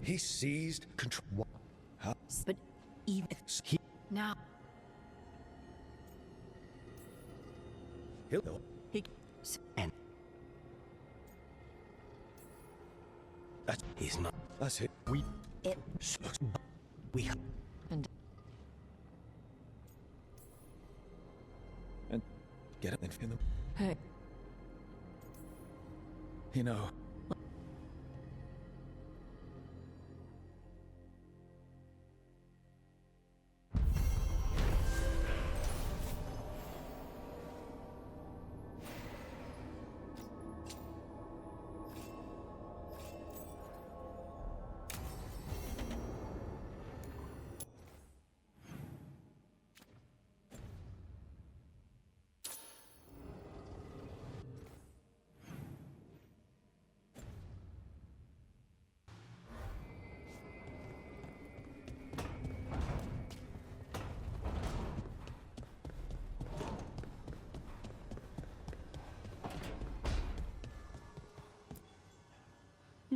He seized control. How? But even He. now, He'll. he and He's not. That's it. it We. and And get up in them. hey, You know.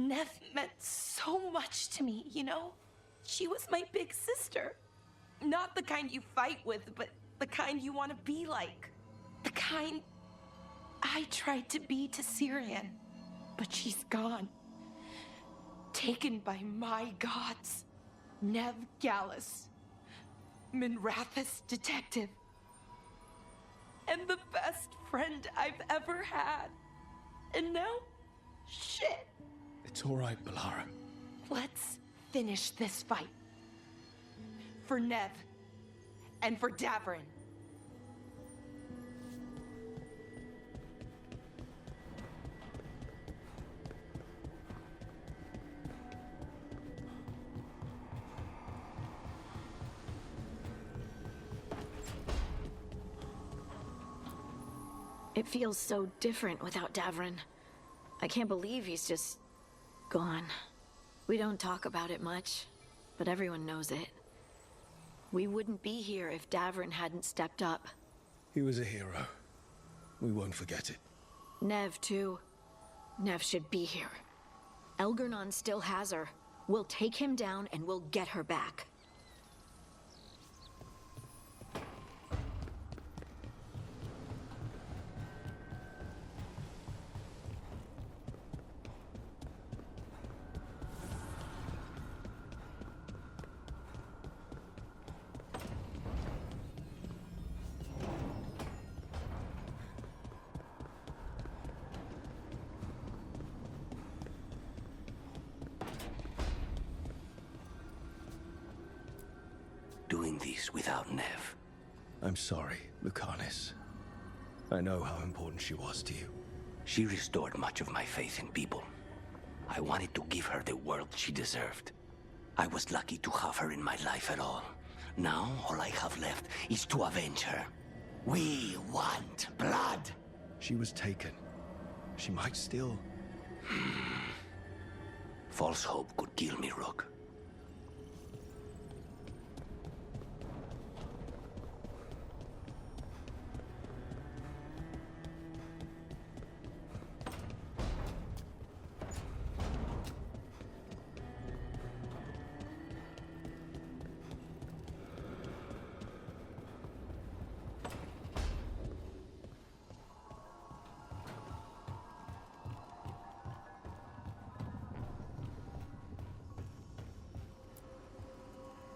Nev meant so much to me, you know? She was my big sister. Not the kind you fight with, but the kind you want to be like. The kind I tried to be to Syrian, but she's gone. Taken by my gods. Nev Gallus. Minrathous detective. And the best friend I've ever had. And now, shit. It's all right, Balara. Let's finish this fight. For Nev. And for Davrin. it feels so different without Davrin. I can't believe he's just gone. We don't talk about it much, but everyone knows it. We wouldn't be here if Davrin hadn't stepped up. He was a hero. We won't forget it. Nev, too. Nev should be here. Elgernon still has her. We'll take him down and we'll get her back. Doing this without Nev. I'm sorry, Lucanis. I know how important she was to you. She restored much of my faith in people. I wanted to give her the world she deserved. I was lucky to have her in my life at all. Now, all I have left is to avenge her. We want blood! She was taken. She might still... False hope could kill me, Rook.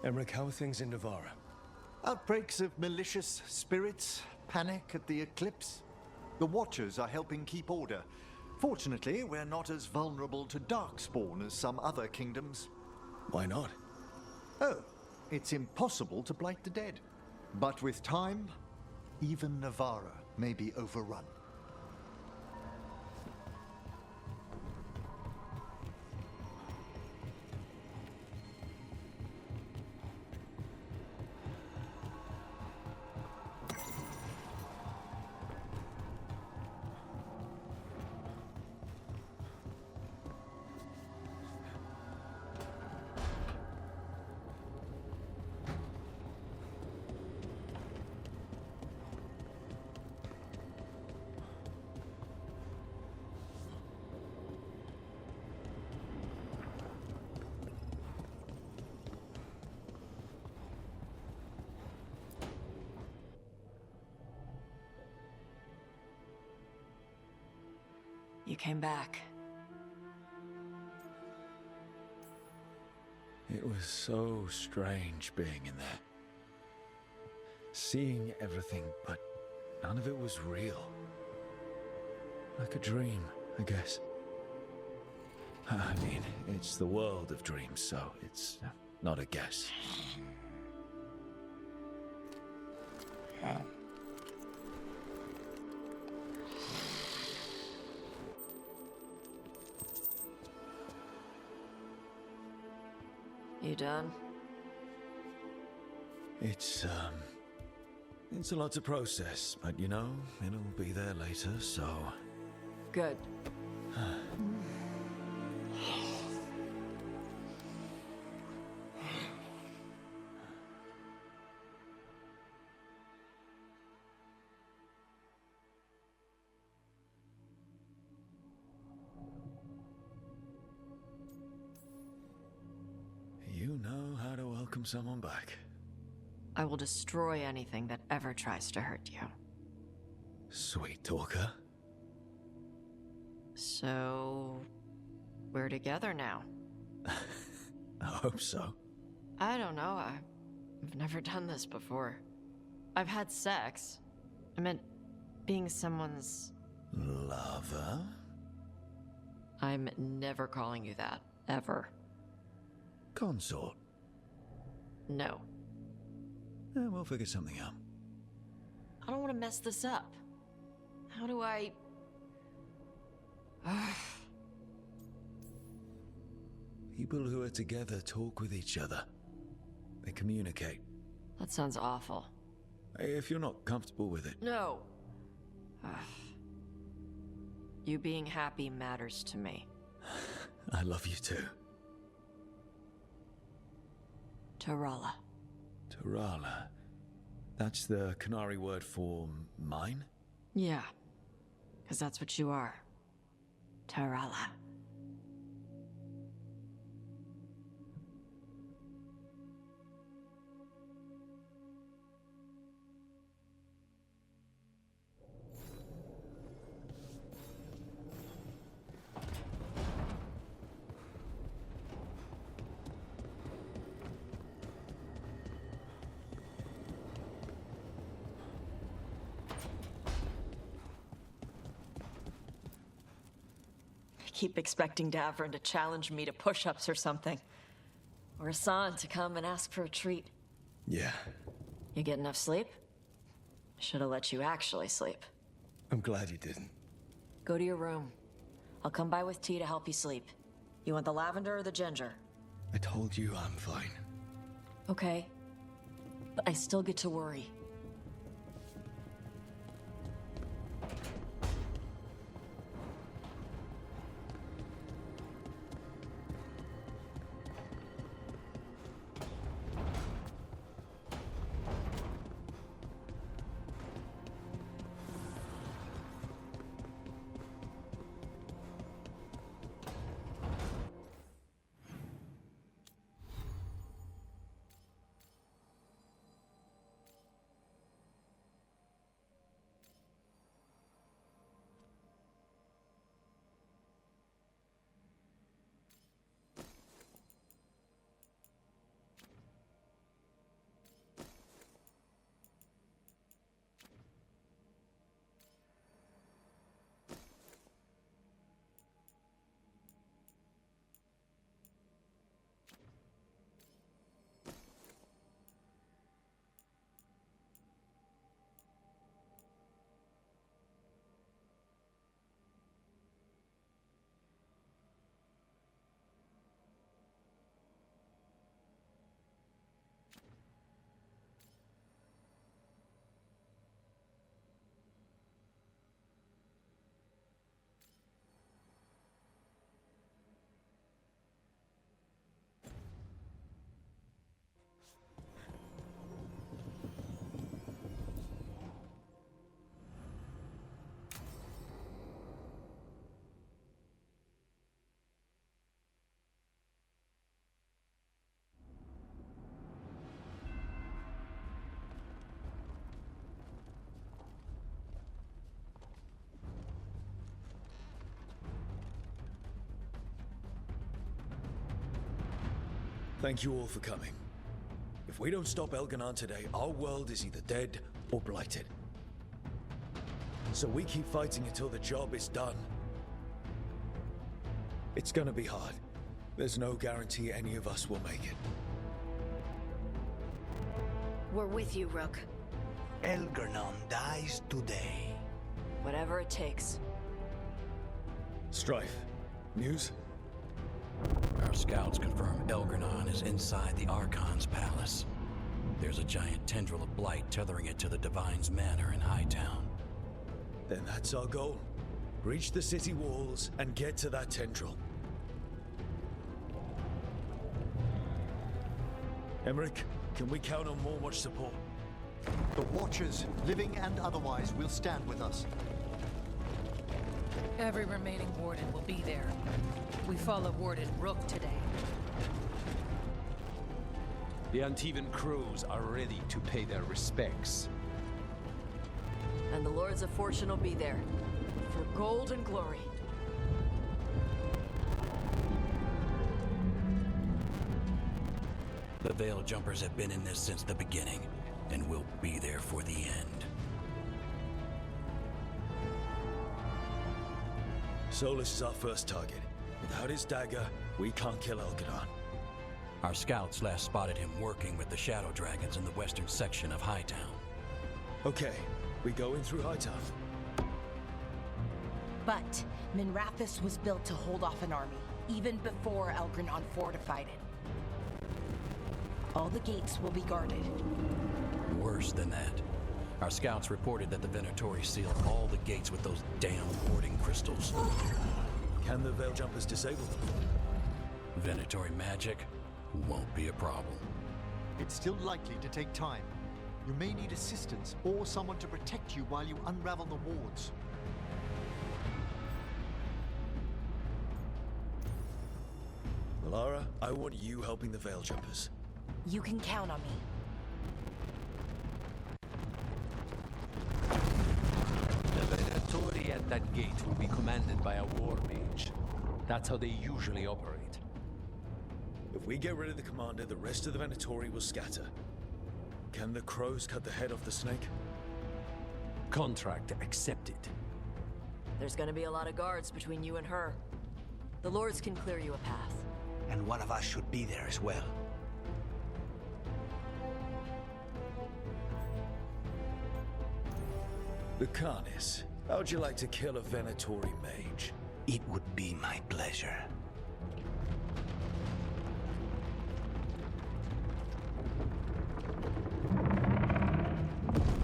Emmerich, how are things in Navarra? Outbreaks of malicious spirits, panic at the eclipse. The Watchers are helping keep order. Fortunately, we're not as vulnerable to darkspawn as some other kingdoms. Why not? Oh, it's impossible to blight the dead. But with time, even Navarra may be overrun. You came back. It was so strange being in there. Seeing everything, but none of it was real. Like a dream, I guess. I mean, it's the world of dreams, so it's not a guess. You done? It's a lot to process, but you know, it'll be there later, so... Good. You know how to welcome someone back. I will destroy anything that ever tries to hurt you. Sweet talker. So... we're together now. I hope so. I don't know, I've never done this before. I've had sex. I meant being someone's... Lover? I'm never calling you that, ever. Consort? No. We'll figure something out. I don't want to mess this up. How do I... People who are together talk with each other. They communicate. That sounds awful. If you're not comfortable with it. No. You being happy matters to me. I love you too. Tarala. Tarala. That's the Canary word for mine? Yeah. Because that's what you are. Tarala. Keep expecting Davrin to challenge me to push-ups or something. Or Hassan to come and ask for a treat. Yeah. You get enough sleep? Should have let you actually sleep. I'm glad you didn't. Go to your room. I'll come by with tea to help you sleep. You want the lavender or the ginger? I told you I'm fine. Okay. But I still get to worry. Thank you all for coming. If we don't stop Elganon today, our world is either dead or blighted. So we keep fighting until the job is done. It's gonna be hard. There's no guarantee any of us will make it. We're with you, Rook. Elganon dies today. Whatever it takes. Strife, news? Our scouts confirm Elganon is inside the Archon's palace. There's a giant tendril of blight tethering it to the Divine's manor in Hightown. Then that's our goal. Breach the city walls and get to that tendril. Emmerich, can we count on more watch support? The Watchers, living and otherwise, will stand with us. Every remaining warden will be there. We follow Warden Rook today. The Antivan crews are ready to pay their respects. And the Lords of Fortune will be there. For gold and glory. The Veil Jumpers have been in this since the beginning, and will be there for the end. Solas is our first target. Without his dagger, we can't kill Elganon. Our scouts last spotted him working with the Shadow Dragons in the western section of Hightown. Okay, we go in through Hightown. But Minrathous was built to hold off an army, even before Elganon fortified it. All the gates will be guarded. Worse than that. Our scouts reported that the Venatori sealed all the gates with those damn warding crystals. Can the Veil Jumpers disable them? Venatori magic won't be a problem. It's still likely to take time. You may need assistance or someone to protect you while you unravel the wards. Lara, I want you helping the Veil Jumpers. You can count on me. The Venatori at that gate will be commanded by a war mage. That's how they usually operate. If we get rid of the commander, the rest of the Venatori will scatter. Can the crows cut the head off the snake? Contract accepted. There's gonna be a lot of guards between you and her. The Lords can clear you a path. And one of us should be there as well. The Carnis, how'd you like to kill a Venatori mage? It would be my pleasure.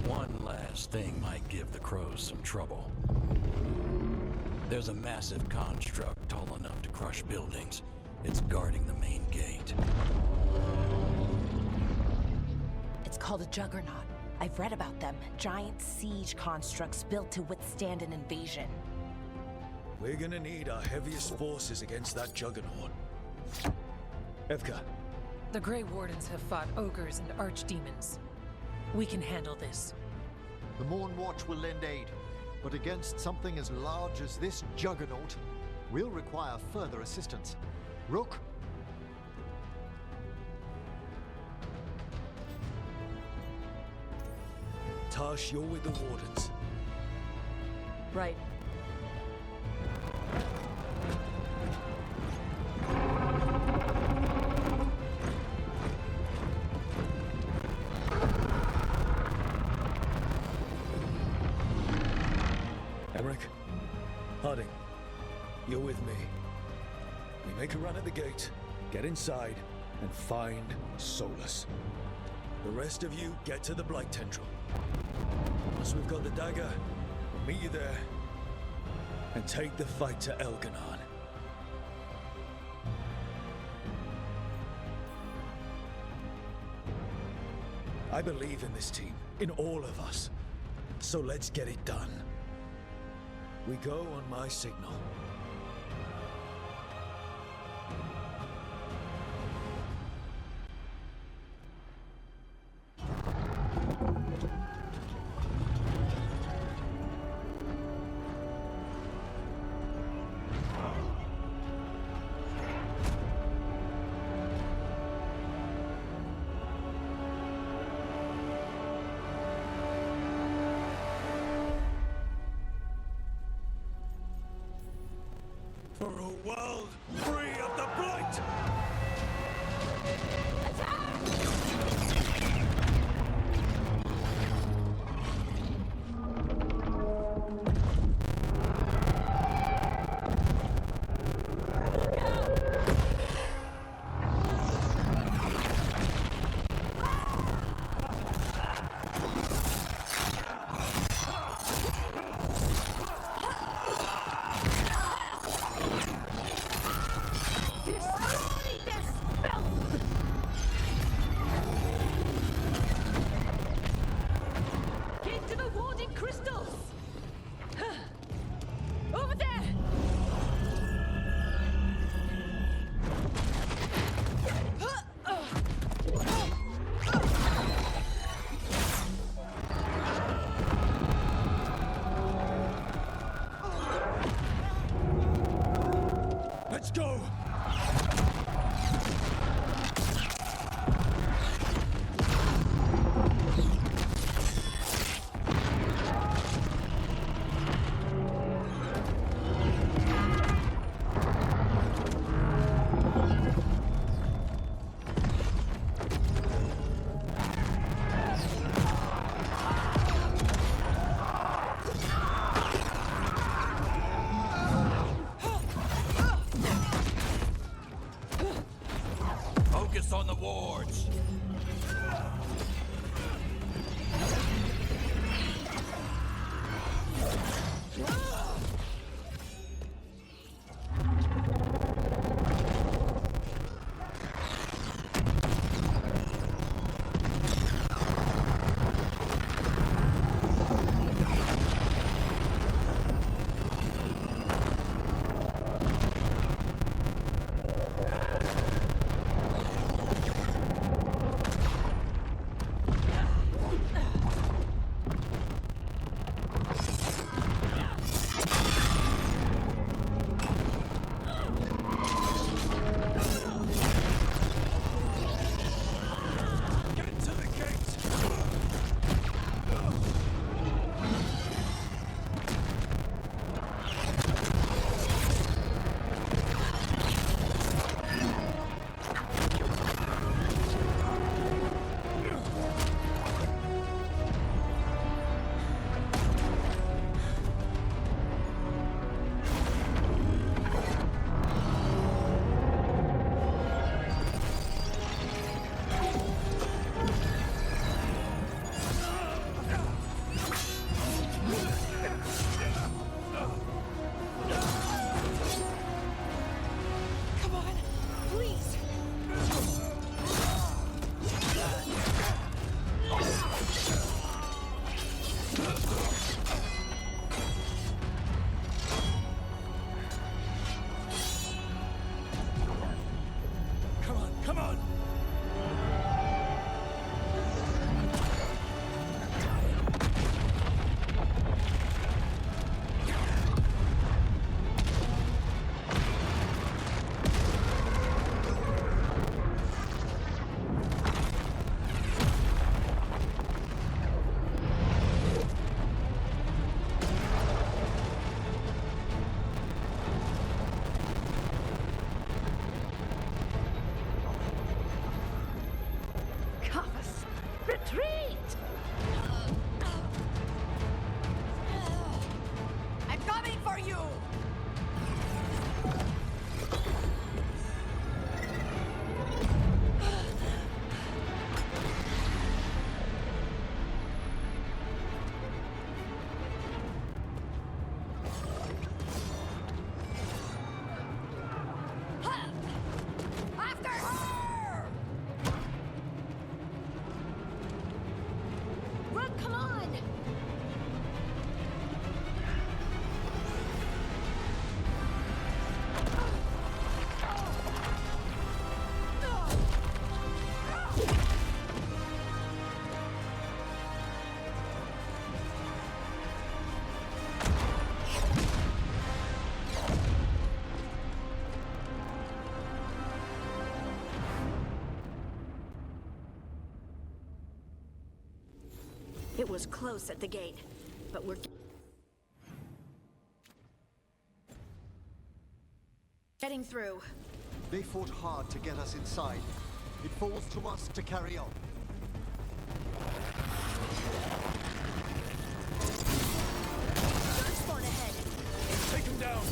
One last thing might give the crows some trouble. There's a massive construct tall enough to crush buildings. It's guarding the main gate. It's called a juggernaut. I've read about them. Giant siege constructs built to withstand an invasion. We're gonna need our heaviest forces against that juggernaut. Evka, The Grey Wardens have fought ogres and archdemons. We can handle this. The Morn Watch will lend aid, but against something as large as this juggernaut, we'll require further assistance. Rook? Tash, you're with the Wardens. Right. Emmerich, Harding, you're with me. We make a run at the gate, get inside, and find Solas. The rest of you get to the Blight Tendril. Once we've got the dagger, we'll meet you there and take the fight to Elganon. I believe in this team, in all of us. So let's get it done. We go on my signal. For a world free of the blight! Let's go! Focus on the wards! Come on! It was close at the gate, but we're... Getting through. They fought hard to get us inside. It falls to us to carry on. Darkspawn ahead. Take him down!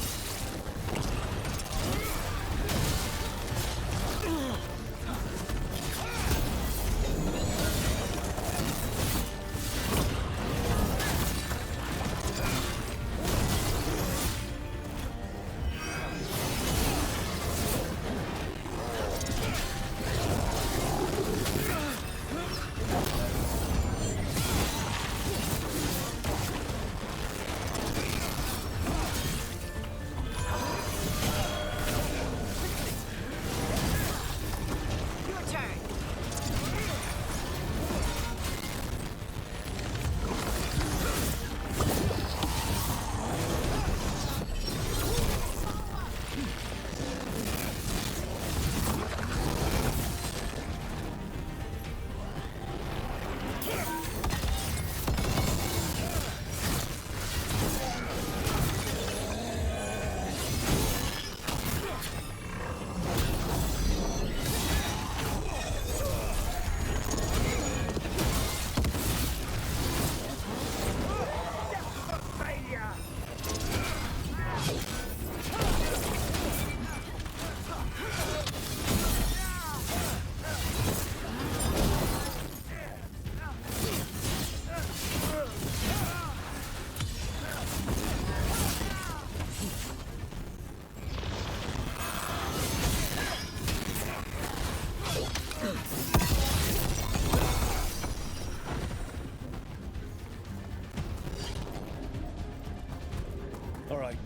All right,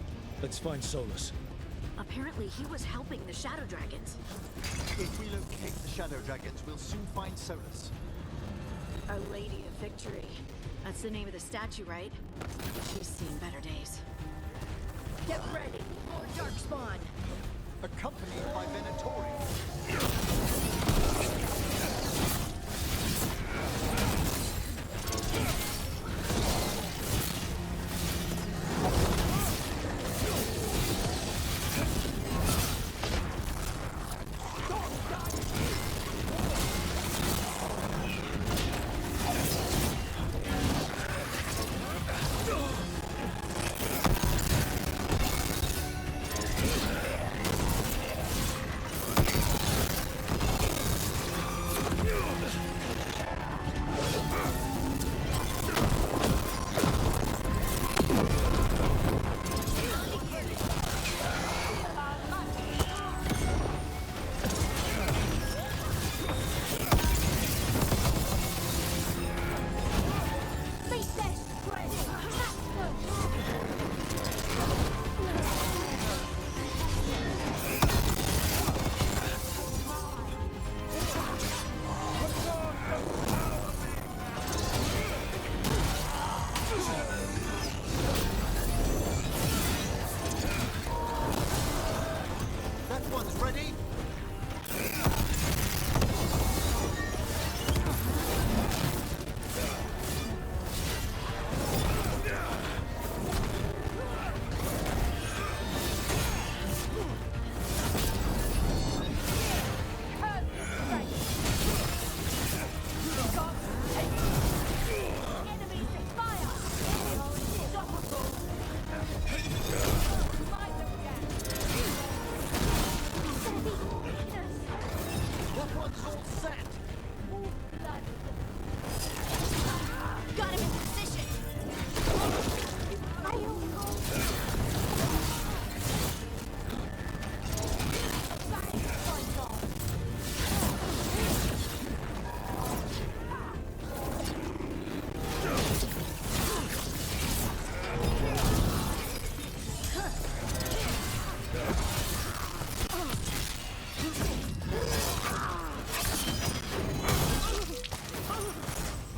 let's find Solas. Apparently he was helping the Shadow Dragons. If we locate the Shadow Dragons, we'll soon find Solas. Our Lady of Victory. That's the name of the statue, right? She's seen better days. Get ready for Darkspawn! Accompanied by Venatori.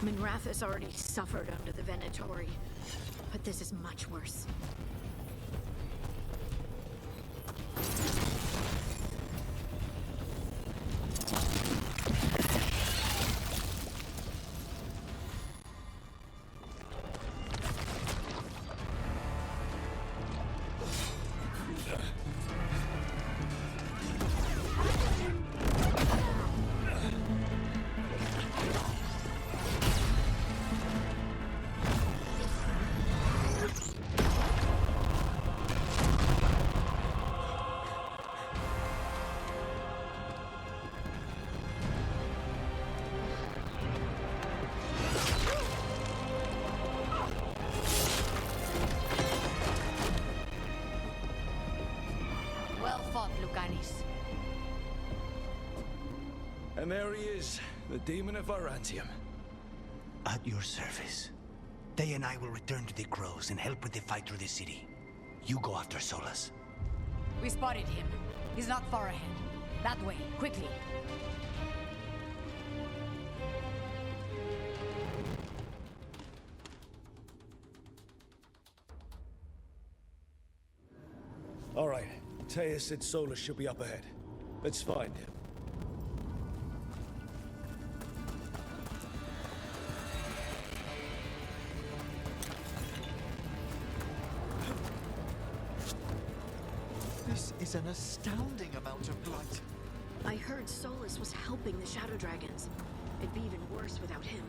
Minrathous already suffered under the Venatori, but this is much worse. Lucanis. And there he is, the demon of Varantium. At your service. They and I will return to the Crows and help with the fight through the city. You go after Solas. We spotted him. He's not far ahead. That way, quickly. All right, Thedas said Solas should be up ahead. Let's find him. This is an astounding amount of blight. I heard Solas was helping the Shadow Dragons. It'd be even worse without him.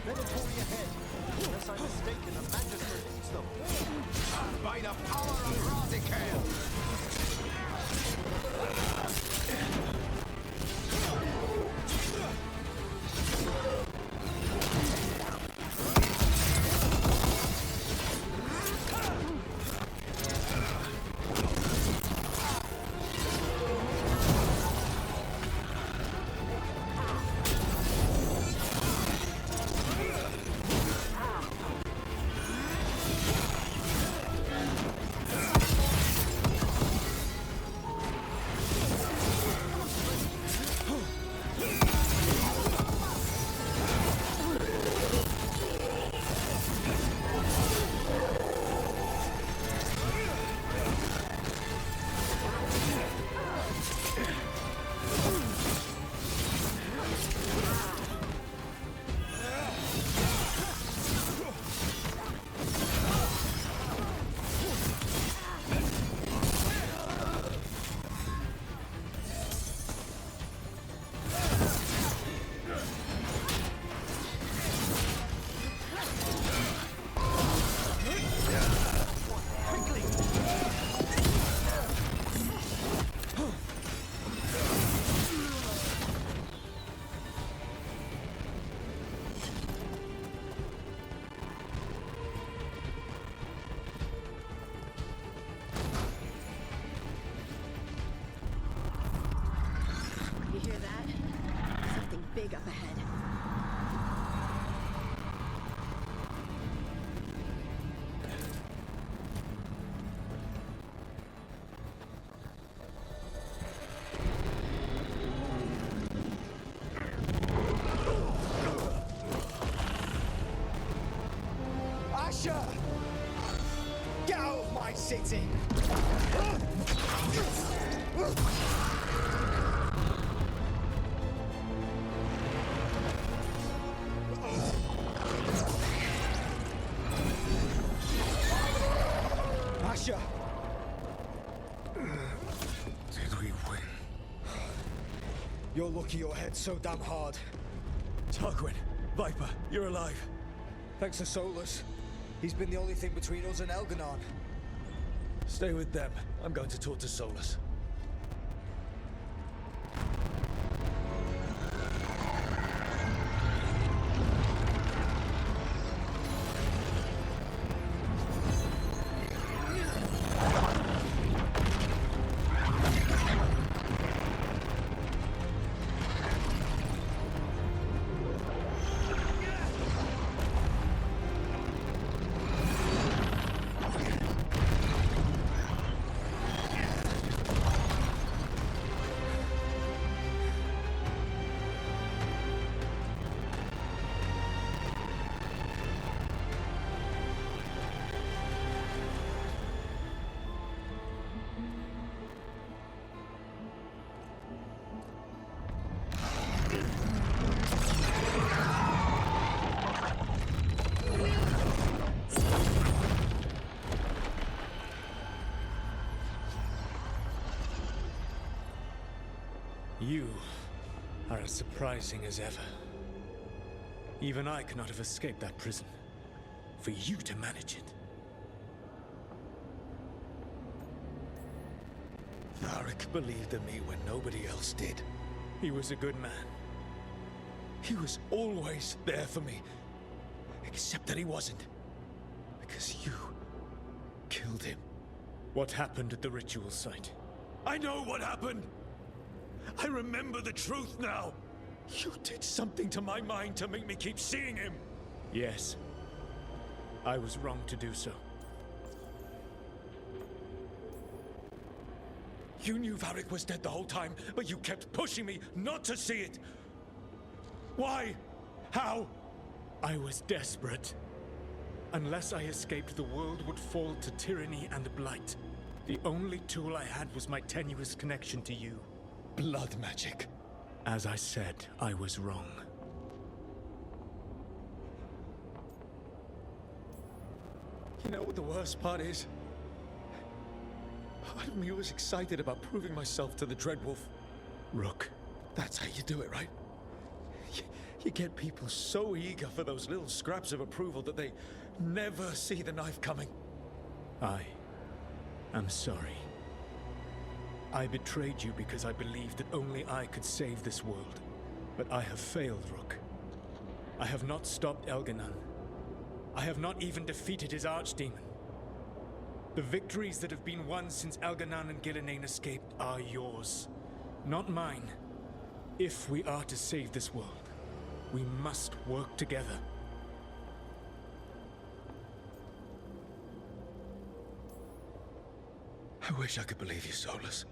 Predatory ahead. Unless I'm mistaken, a magistrate leads them. By the power of Radical! Big up ahead. Asher! Get out of my city! Asher! Did we win? You're lucky your head's so damn hard. Tarquin, Viper, you're alive. Thanks to Solas. He's been the only thing between us and Elganon. Stay with them. I'm going to talk to Solas. You are as surprising as ever. Even I could not have escaped that prison. For you to manage it. Tharic believed in me when nobody else did. He was a good man. He was always there for me. Except that he wasn't. Because you killed him. What happened at the ritual site? I know what happened! I remember the truth now! You did something to my mind to make me keep seeing him! Yes. I was wrong to do so. You knew Varric was dead the whole time, but you kept pushing me not to see it! Why? How? I was desperate. Unless I escaped, the world would fall to tyranny and blight. The only tool I had was my tenuous connection to you. Blood magic. As I said, I was wrong. You know what the worst part is? Part of me was excited about proving myself to the Dreadwolf. Rook. That's how you do it, right? You get people so eager for those little scraps of approval that they never see the knife coming. I am sorry. I betrayed you because I believed that only I could save this world. But I have failed, Rook. I have not stopped Elganon. I have not even defeated his archdemon. The victories that have been won since Elganon and Gillenane escaped are yours, not mine. If we are to save this world, we must work together. I wish I could believe you, Solas.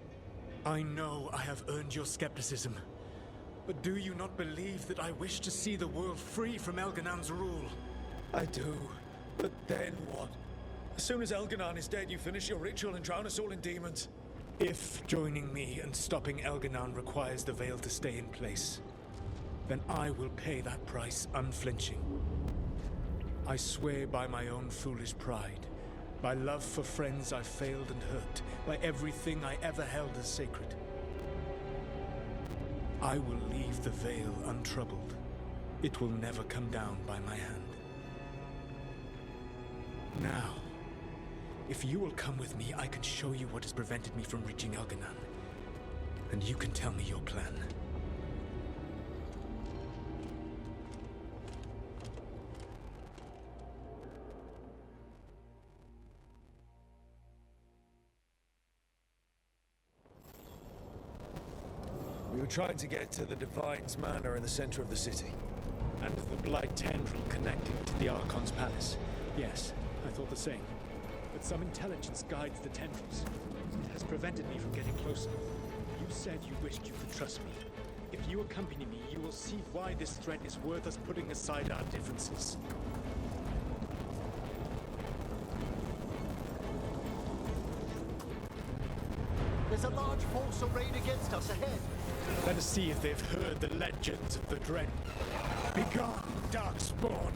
I know I have earned your skepticism. But do you not believe that I wish to see the world free from Elganon's rule? I do. But then what? As soon as Elganon is dead, you finish your ritual and drown us all in demons. If joining me and stopping Elganon requires the veil to stay in place, then I will pay that price unflinching. I swear by my own foolish pride, by love for friends I failed and hurt, by everything I ever held as sacred. I will leave the veil untroubled. It will never come down by my hand. Now, if you will come with me, I can show you what has prevented me from reaching Elganon. And you can tell me your plan. We were trying to get to the Divine's Manor in the center of the city. And the Blight tendril connecting to the Archon's palace. Yes, I thought the same. But some intelligence guides the tendrils. It has prevented me from getting closer. You said you wished you could trust me. If you accompany me, you will see why this threat is worth us putting aside our differences. There's a large force arrayed against us ahead. Let us see if they've heard the legends of the Dread. Begone, Darkspawn!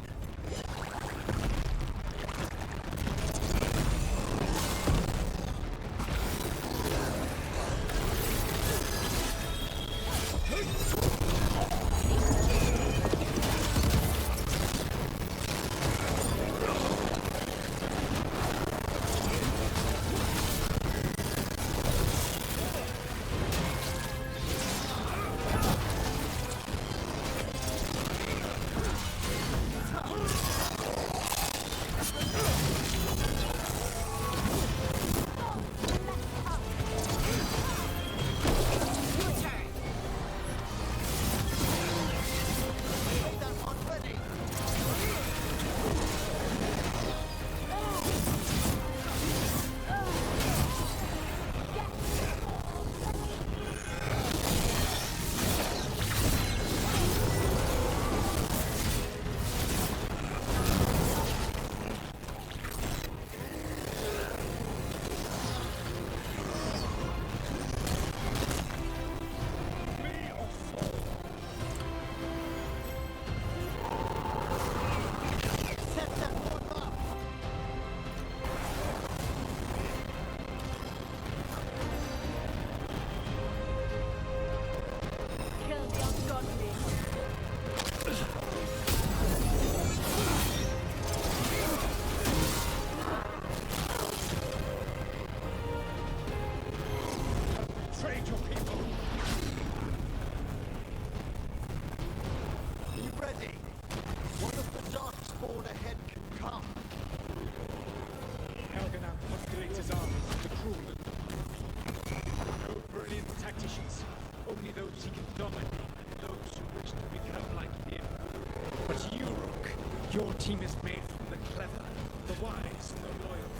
Your team is made from the clever, the wise, and the loyal.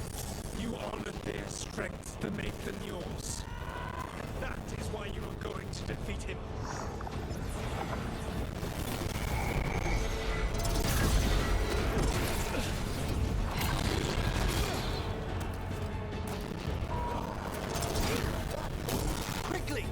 You honored their strengths to make them yours. That is why you are going to defeat him. Quickly!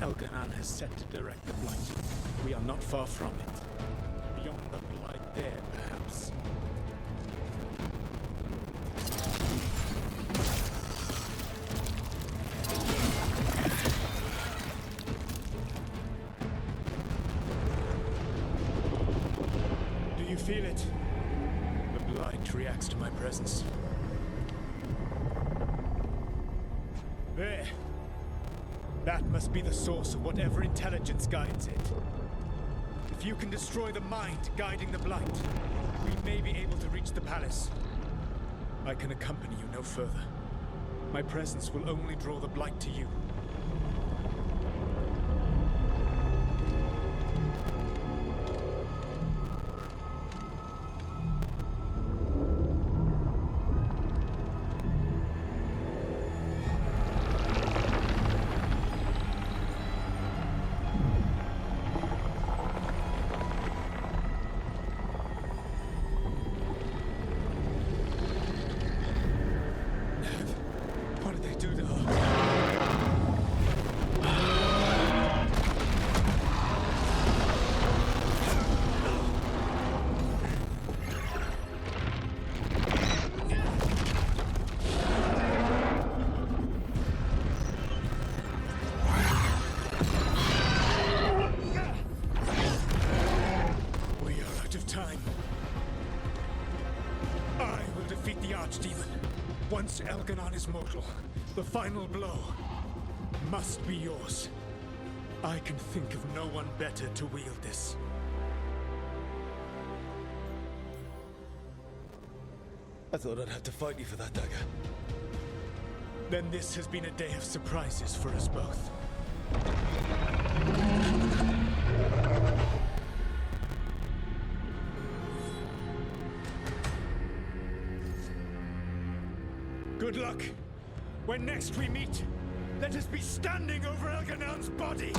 Elganon has set to direct the blight. We are not far from it. Beyond the blight there, perhaps. Do you feel it? The blight reacts to my presence. There. That must be the source of whatever intelligence guides it. If you can destroy the mind guiding the blight, we may be able to reach the palace. I can accompany you no further. My presence will only draw the blight to you. Once Elganon is mortal, the final blow must be yours. I can think of no one better to wield this. I thought I'd have to fight you for that dagger. Then this has been a day of surprises for us both. Good luck. When next we meet, let us be standing over Elganon's body!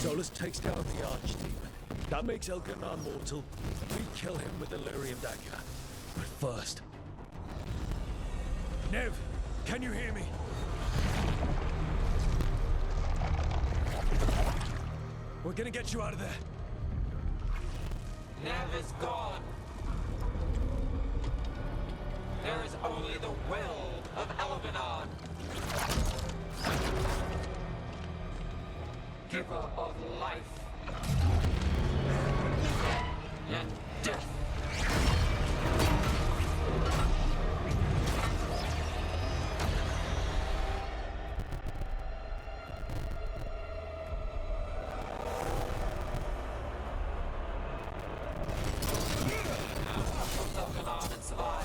Solas takes down the archdemon. That makes Elganon mortal. We kill him with the Lyrium dagger. But first... Nev, can you hear me? We're gonna get you out of there. Nev is gone. There is only the will of Elganon. Giver of life and death. Elganon and survive.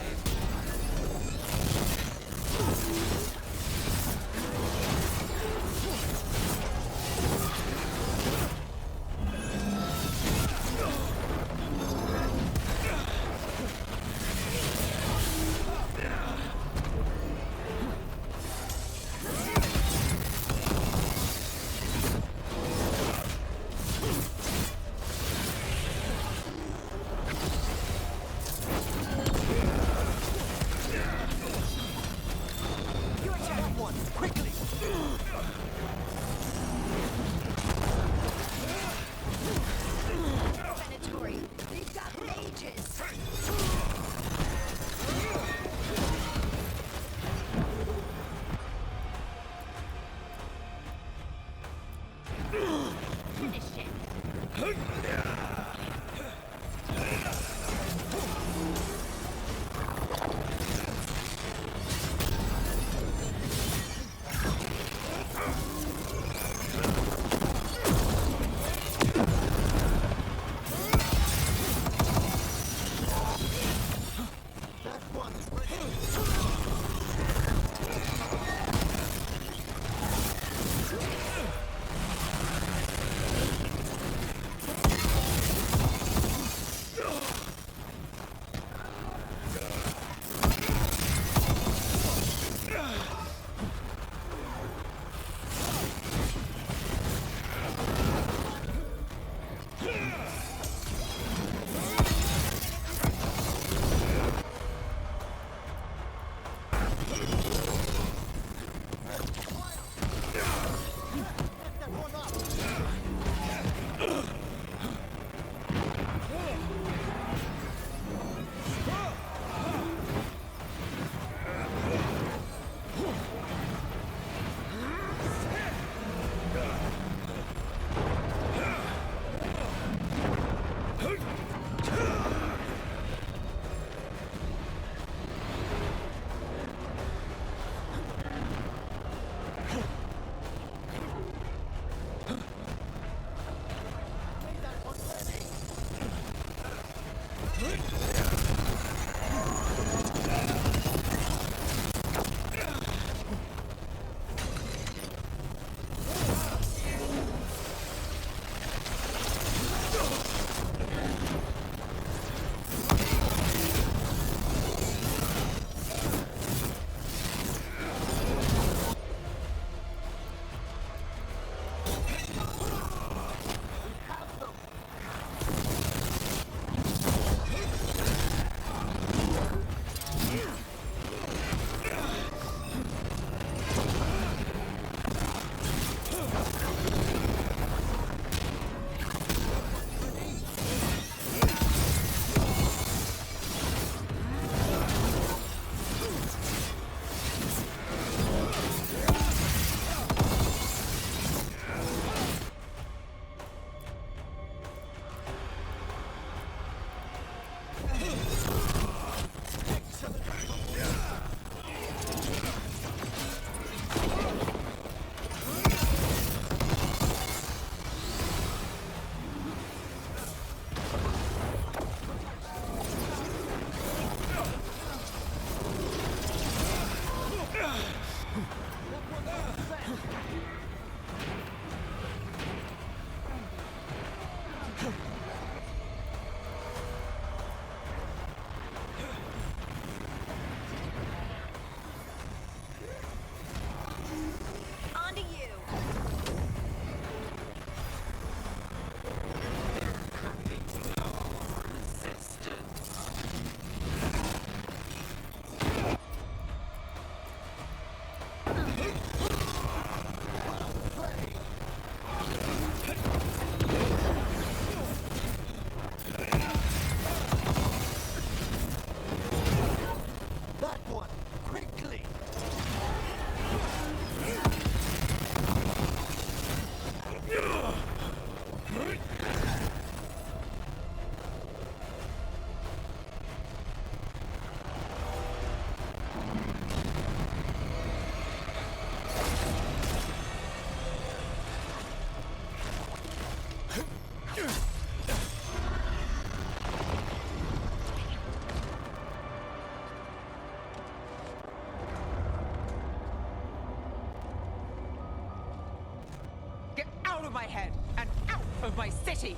head and out of my city!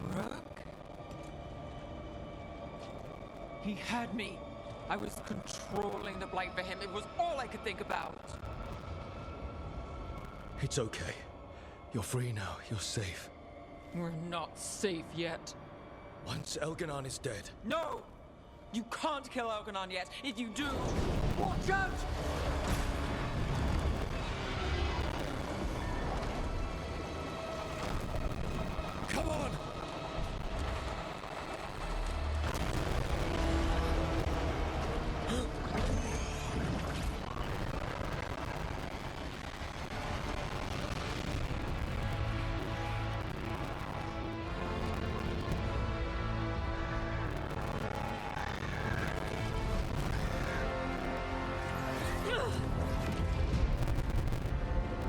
Rook? He had me. I was controlling the blight for him. It was all I could think about. It's okay. You're free now. You're safe. We're not safe yet. Once Elganon is dead. No! You can't kill Elganon yet. If you do, watch out! Come on!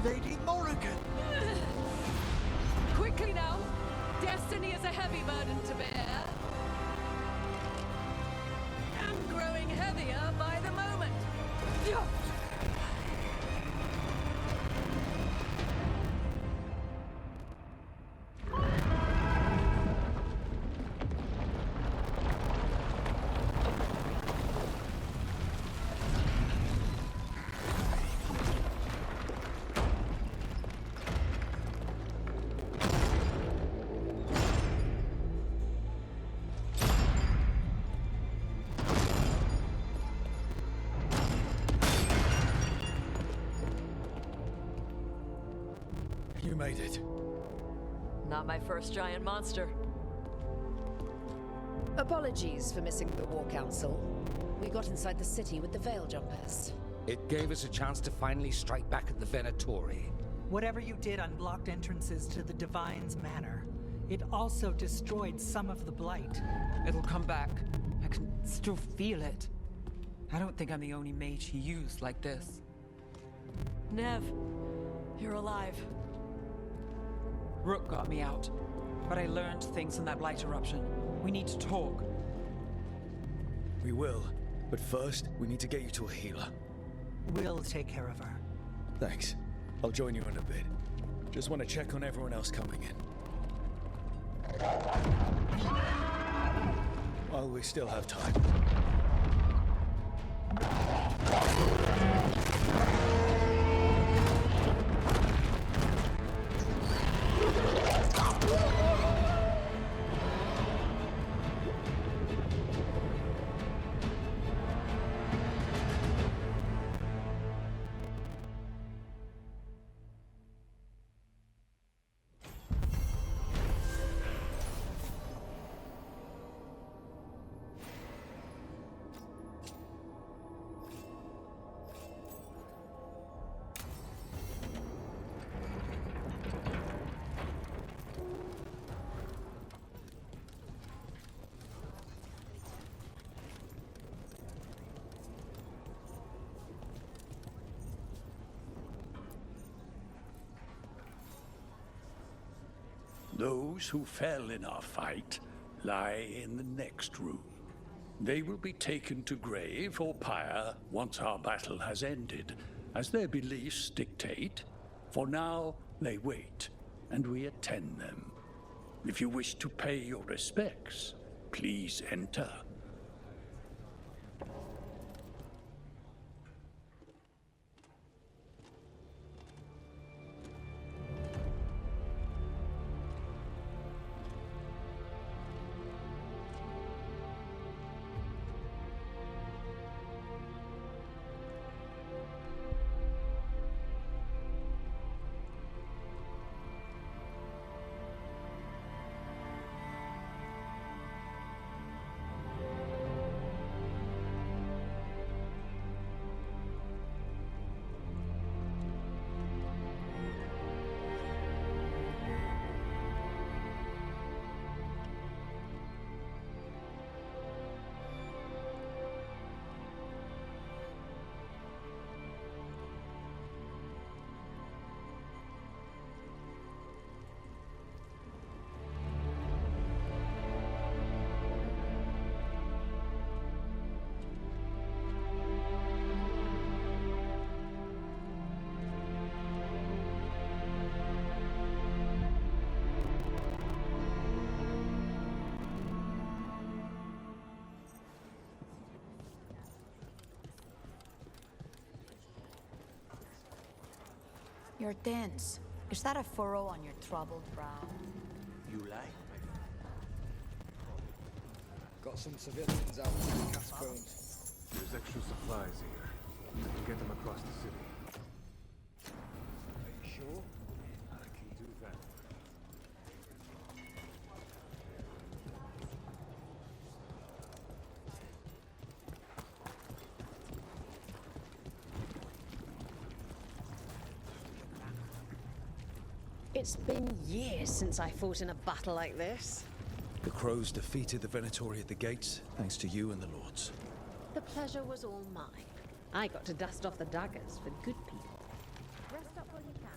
Lady Morrigan! Quickly now! Destiny is a heavy burden to bear. And growing heavier by the moment. You made it. Not my first giant monster. Apologies for missing the War Council. We got inside the city with the Veil Jumpers. It gave us a chance to finally strike back at the Venatori. Whatever you did unblocked entrances to the Divine's Manor. It also destroyed some of the Blight. It'll come back. I can still feel it. I don't think I'm the only mage he used like this. Nev, you're alive. Rook got me out, but I learned things in that blight eruption. We need to talk. We will. But first, we need to get you to a healer. We'll take care of her. Thanks. I'll join you in a bit. Just want to check on everyone else coming in. While we still have time. Those who fell in our fight lie in the next room. They will be taken to grave or pyre once our battle has ended, as their beliefs dictate. For now, they wait, and we attend them. If you wish to pay your respects, please enter. You're tense. Is that a furrow on your troubled brow? You lie? Got some civilians out in the cast bones. There's extra supplies here. We'll get them across the city. Are you sure? I can do that. It's been years since I fought in a battle like this. The Crows defeated the Venatori at the gates, thanks to you and the Lords. The pleasure was all mine. I got to dust off the daggers for good people. Rest up while you can.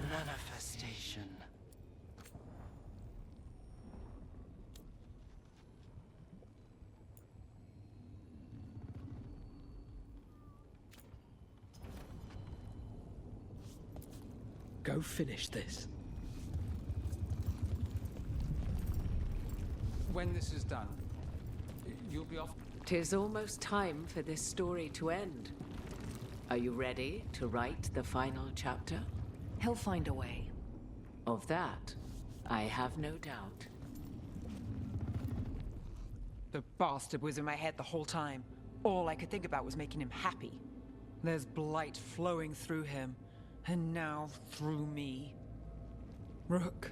Manifestation. Go finish this. When this is done, you'll be off. 'Tis almost time for this story to end. Are you ready to write the final chapter? He'll find a way. Of that, I have no doubt. The bastard was in my head the whole time. All I could think about was making him happy. There's blight flowing through him, and now through me. Rook.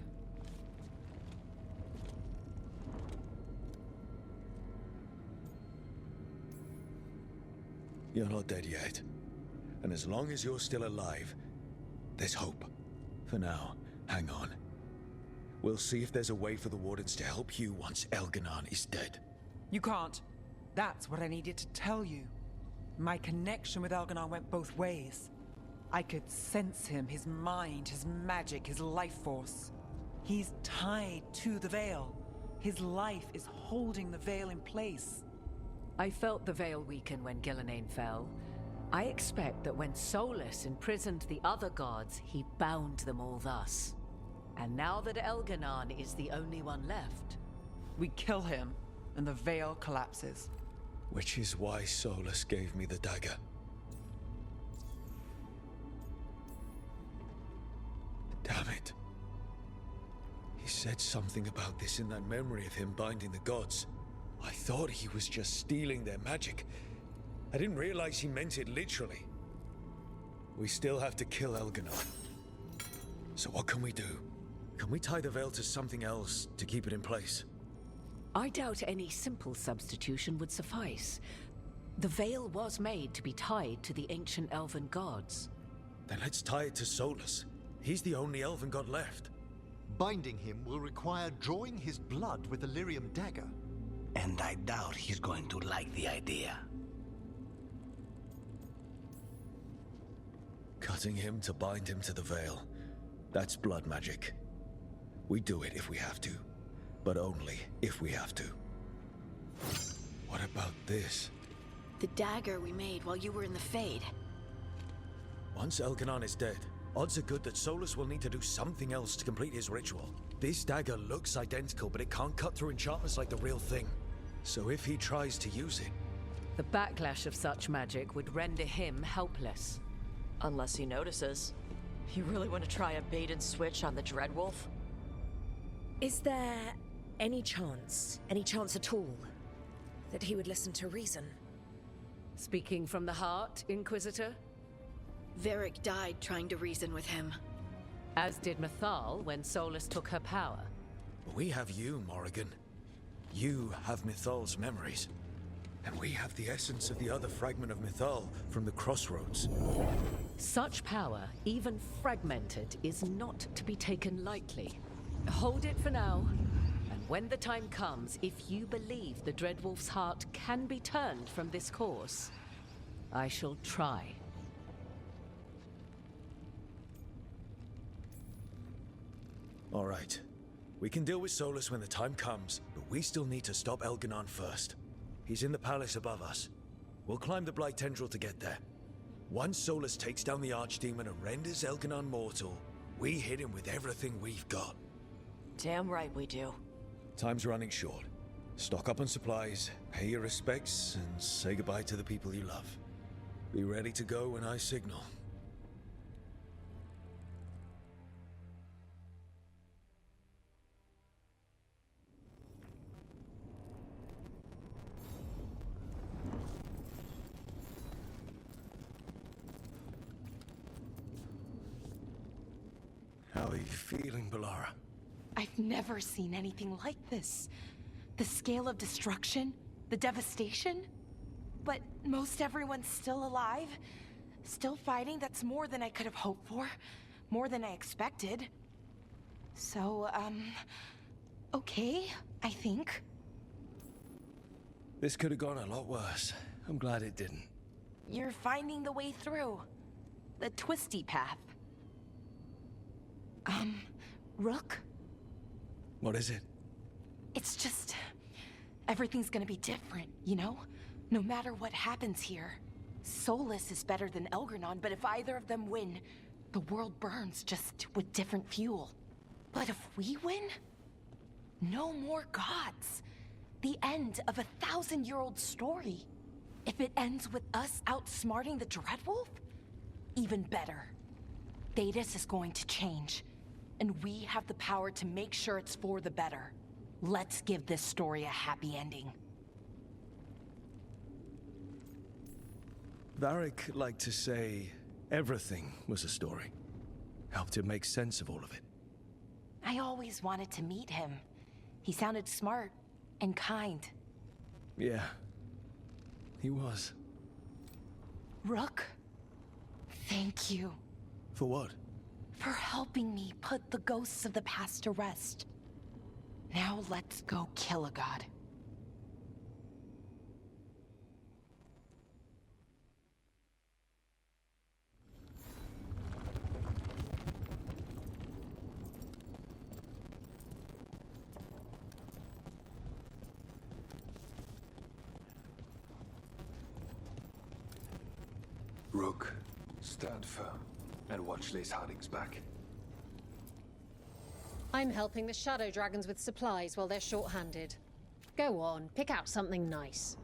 You're not dead yet. And as long as you're still alive, there's hope. For now, hang on. We'll see if there's a way for the Wardens to help you once Elganon is dead. You can't. That's what I needed to tell you. My connection with Elganon went both ways. I could sense him, his mind, his magic, his life force. He's tied to the Veil. His life is holding the Veil in place. I felt the Veil weaken when Gillenane fell. I expect that when Solas imprisoned the other gods, he bound them all thus. And now that Elganon is the only one left... We kill him, and the Veil collapses. Which is why Solas gave me the dagger. Damn it. He said something about this in that memory of him binding the gods. I thought he was just stealing their magic. I didn't realize he meant it literally. We still have to kill Elganon. So what can we do? Can we tie the Veil to something else to keep it in place? I doubt any simple substitution would suffice. The Veil was made to be tied to the ancient elven gods. Then let's tie it to Solas. He's the only elven god left. Binding him will require drawing his blood with the lyrium dagger. And I doubt he's going to like the idea. Cutting him to bind him to the Veil. That's blood magic. We do it if we have to. But only if we have to. What about this? The dagger we made while you were in the Fade. Once Elganon is dead, odds are good that Solas will need to do something else to complete his ritual. This dagger looks identical, but it can't cut through enchantments like the real thing. So if he tries to use it... The backlash of such magic would render him helpless. Unless he notices. You really want to try a bait and switch on the Dreadwolf? Is there any chance at all, that he would listen to reason? Speaking from the heart, Inquisitor? Varric died trying to reason with him. As did Mythal when Solas took her power. We have you, Morrigan. You have Mythal's memories. And we have the essence of the other fragment of Mythal from the Crossroads. Such power, even fragmented, is not to be taken lightly. Hold it for now. And when the time comes, if you believe the Dreadwolf's heart can be turned from this course, I shall try. All right. We can deal with Solas when the time comes, but we still need to stop Elganon first. He's in the palace above us. We'll climb the Blight Tendril to get there. Once Solas takes down the Archdemon and renders Elganon mortal, we hit him with everything we've got. Damn right we do. Time's running short. Stock up on supplies, pay your respects, and say goodbye to the people you love. Be ready to go when I signal. How are you feeling, Balara? I've never seen anything like this. The scale of destruction, the devastation. But most everyone's still alive, still fighting. That's more than I could have hoped for, more than I expected. So, okay, I think. This could have gone a lot worse. I'm glad it didn't. You're finding the way through. The twisty path. Rook? What is it? It's just... everything's gonna be different, you know? No matter what happens here. Solas is better than Elganon, but if either of them win, the world burns, just with different fuel. But if we win? No more gods. The end of a 1,000-year-old story. If it ends with us outsmarting the Dreadwolf? Even better. Thedas is going to change. And we have the power to make sure it's for the better. Let's give this story a happy ending. Varric liked to say everything was a story. Helped him make sense of all of it. I always wanted to meet him. He sounded smart and kind. Yeah, he was. Rook, thank you. For what? For helping me put the ghosts of the past to rest. Now let's go kill a god. Rook, stand firm and watch Les Harding's back. I'm helping the Shadow Dragons with supplies while they're short-handed. Go on, pick out something nice.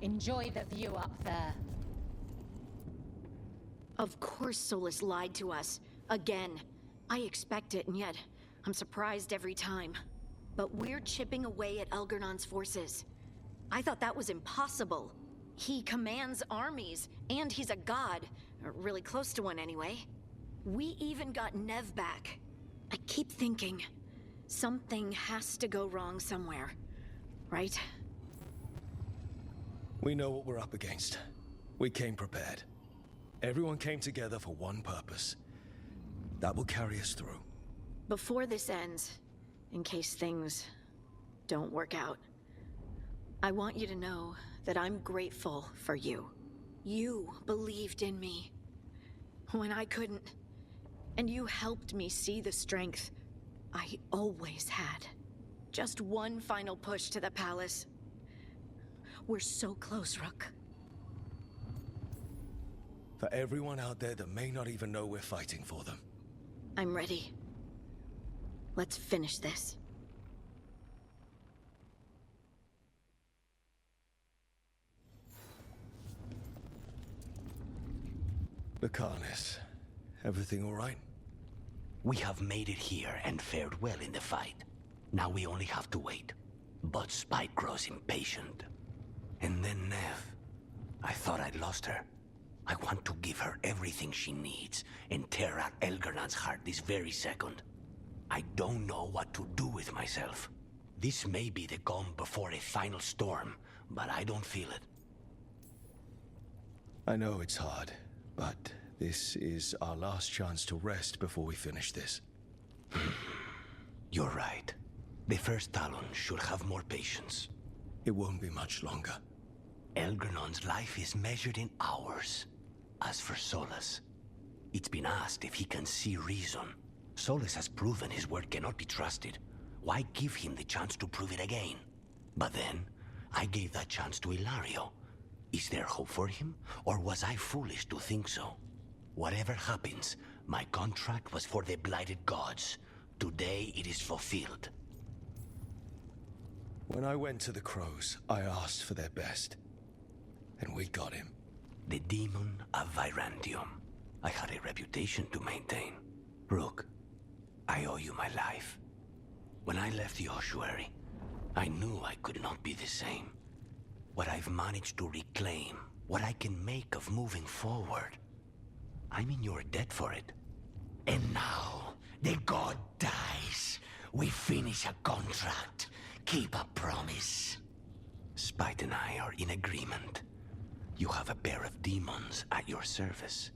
Enjoy the view up there. Of course Solas lied to us. Again. I expect it, and yet I'm surprised every time. But we're chipping away at Elgernon's forces. I thought that was impossible. He commands armies, and he's a god. Or really close to one anyway. We even got Nev back. I keep thinking, something has to go wrong somewhere. Right? We know what we're up against. We came prepared. Everyone came together for one purpose. That will carry us through. Before this ends, in case things don't work out, I want you to know that I'm grateful for you. You believed in me when I couldn't, and you helped me see the strength I always had. Just one final push to the palace. We're so close, Rook. For everyone out there that may not even know we're fighting for them. I'm ready. Let's finish this. Lucanus, everything all right? We have made it here and fared well in the fight. Now we only have to wait. But Spike grows impatient. And then Nev. I thought I'd lost her. I want to give her everything she needs and tear out Elgernon's heart this very second. I don't know what to do with myself. This may be the calm before a final storm, but I don't feel it. I know it's hard, but this is our last chance to rest before we finish this. You're right. The first Talon should have more patience. It won't be much longer. Elgernon's life is measured in hours. As for Solas, it's been asked if he can see reason. Solas has proven his word cannot be trusted. Why give him the chance to prove it again? But then, I gave that chance to Ilario. Is there hope for him, or was I foolish to think so? Whatever happens, my contract was for the blighted gods. Today it is fulfilled. When I went to the Crows, I asked for their best. And we got him. The demon of Virantium. I had a reputation to maintain. Rook, I owe you my life. When I left the ossuary, I knew I could not be the same. What I've managed to reclaim, what I can make of moving forward. I'm in your debt for it. And now, the god dies. We finish a contract, keep a promise. Spite and I are in agreement. You have a pair of demons at your service.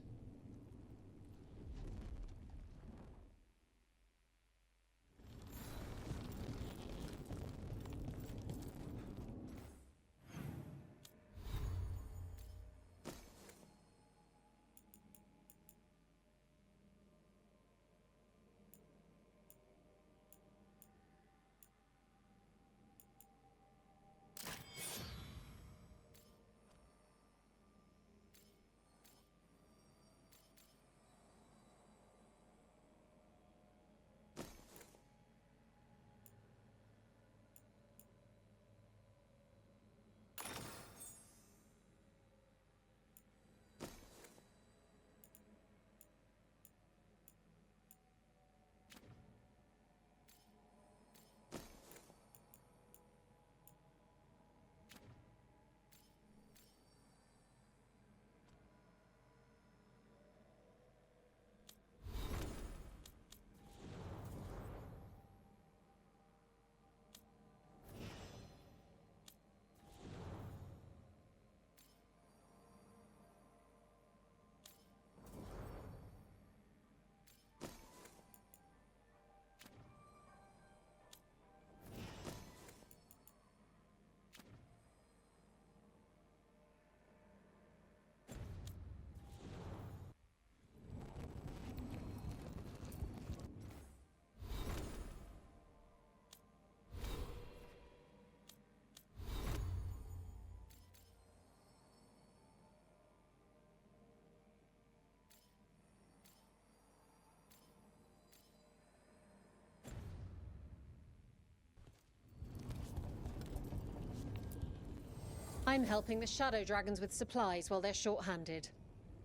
I'm helping the Shadow Dragons with supplies while they're short-handed.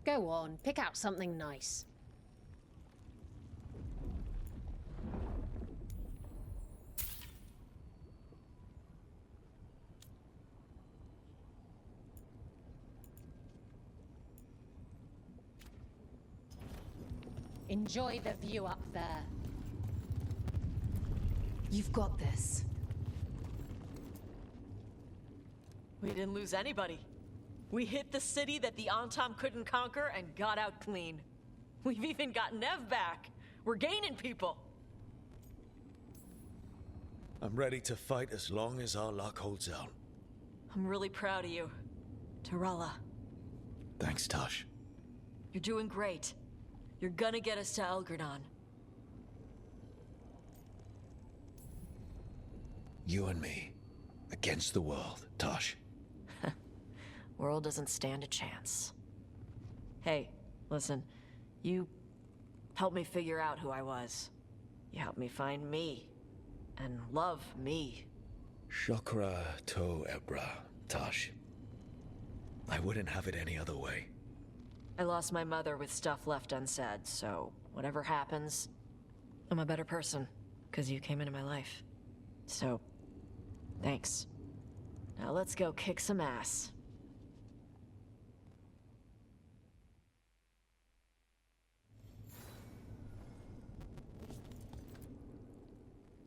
Go on, pick out something nice. Enjoy the view up there. You've got this. We didn't lose anybody. We hit the city that the Antam couldn't conquer and got out clean. We've even got Nev back. We're gaining people. I'm ready to fight as long as our luck holds out. I'm really proud of you, Tarella. Thanks, Tosh. You're doing great. You're gonna get us to Elgradon. You and me, against the world, Tosh. World doesn't stand a chance. Hey, listen, you helped me figure out who I was. You helped me find me, and love me. Shokra to Ebra, Tosh. I wouldn't have it any other way. I lost my mother with stuff left unsaid, so whatever happens, I'm a better person, because you came into my life. So, thanks. Now let's go kick some ass.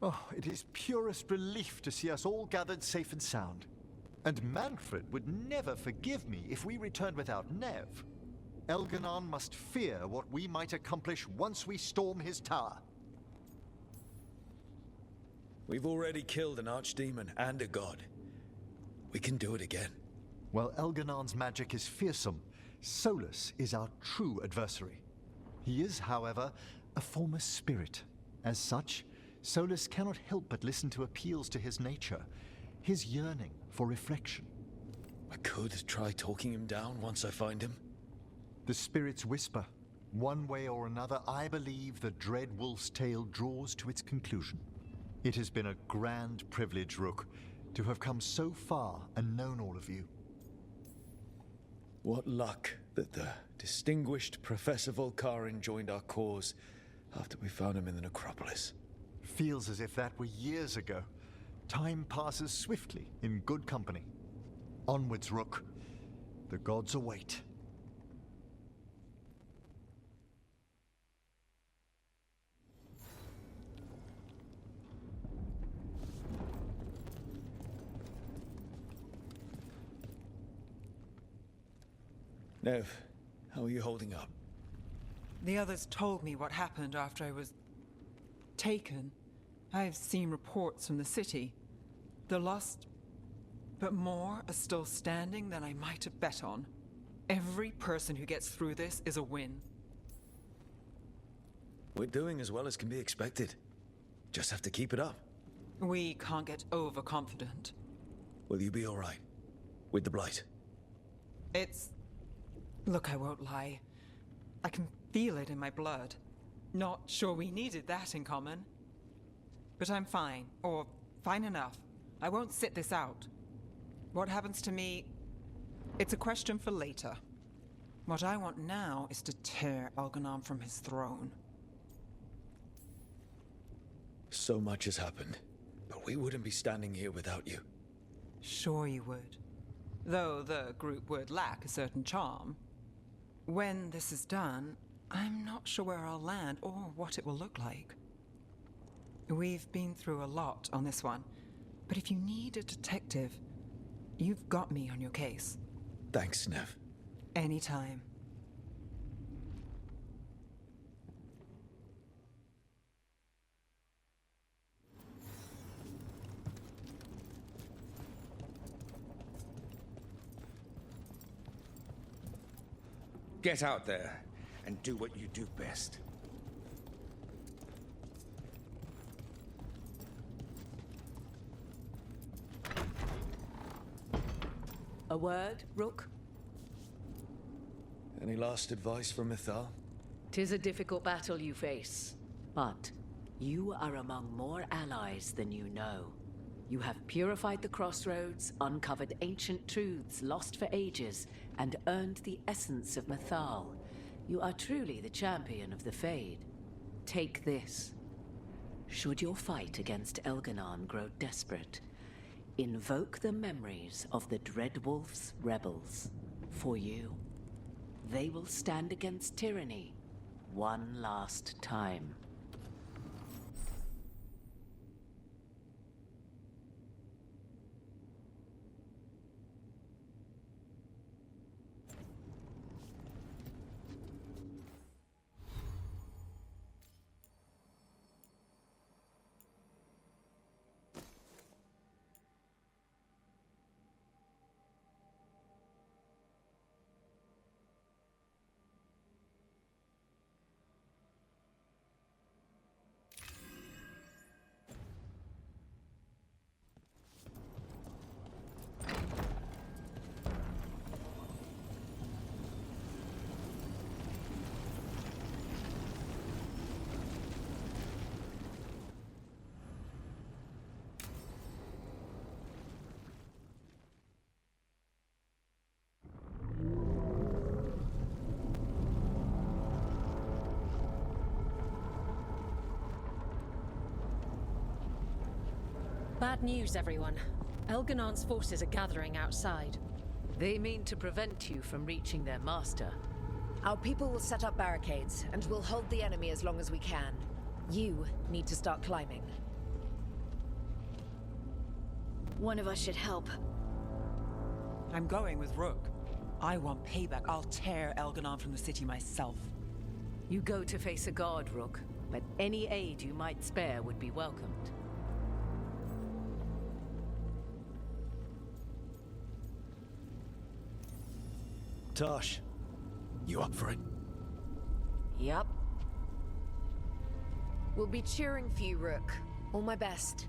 Oh, it is purest relief to see us all gathered safe and sound. And Manfred would never forgive me if we returned without Nev. Elganon must fear what we might accomplish once we storm his tower. We've already killed an archdemon and a god. We can do it again. While Elganon's magic is fearsome, Solas is our true adversary. He is, however, a former spirit. As such, Solas cannot help but listen to appeals to his nature, his yearning for reflection. I could try talking him down once I find him. The spirits whisper. One way or another, I believe the dread wolf's tale draws to its conclusion. It has been a grand privilege, Rook, to have come so far and known all of you. What luck that the distinguished Professor Volkarin joined our cause after we found him in the necropolis. Feels as if that were years ago. Time passes swiftly in good company. Onwards, Rook. The gods await. Nev, how are you holding up? The others told me what happened after I was taken. I've seen reports from the city. The lost, but more are still standing than I might have bet on. Every person who gets through this is a win. We're doing as well as can be expected. Just have to keep it up. We can't get overconfident. Will you be all right? With the blight? Look, I won't lie. I can feel it in my blood. Not sure we needed that in common. But I'm fine, or fine enough. I won't sit this out. What happens to me, it's a question for later. What I want now is to tear Elganon from his throne. So much has happened, but we wouldn't be standing here without you. Sure you would. Though the group would lack a certain charm. When this is done, I'm not sure where I'll land or what it will look like. We've been through a lot on this one, but if you need a detective, you've got me on your case. Thanks, Nev. Anytime. Get out there and do what you do best. A word, Rook? Any last advice from Ithal? 'Tis a difficult battle you face, but you are among more allies than you know. You have purified the crossroads, uncovered ancient truths lost for ages, and earned the essence of Mythal. You are truly the champion of the Fade. Take this. Should your fight against Elganon grow desperate, invoke the memories of the Dreadwolf's rebels. For you, they will stand against tyranny one last time. Bad news, everyone. Elganon's forces are gathering outside. They mean to prevent you from reaching their master. Our people will set up barricades, and we'll hold the enemy as long as we can. You need to start climbing. One of us should help. I'm going with Rook. I want payback. I'll tear Elganon from the city myself. You go to face a god, Rook, but any aid you might spare would be welcomed. Tosh, you up for it? Yup. We'll be cheering for you, Rook. All my best.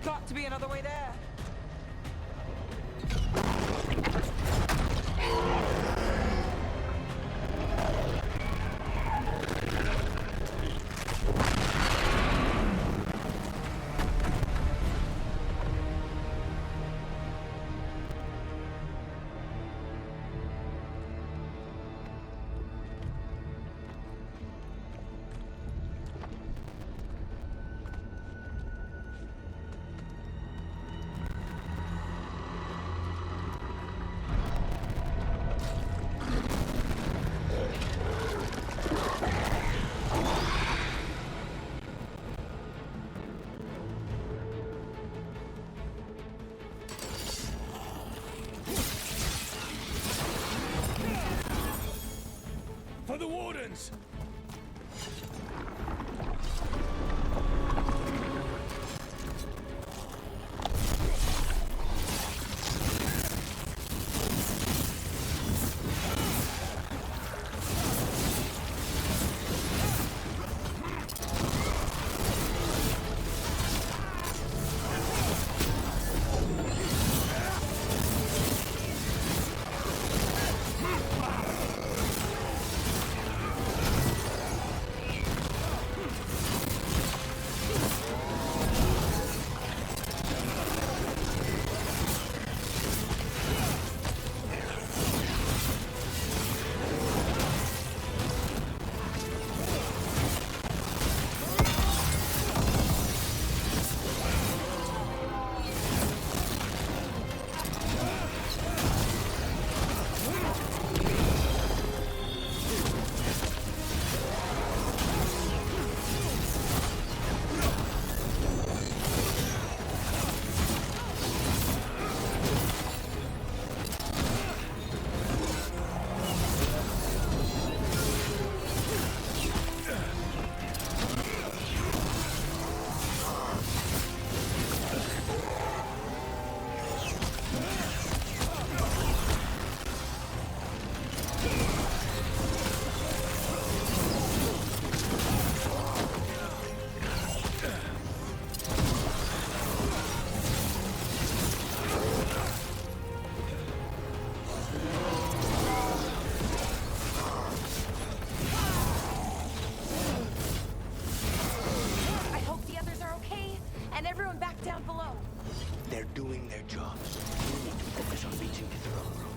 got to be another way there. For the Wardens! They're doing their jobs. We need to focus on reaching the throne room.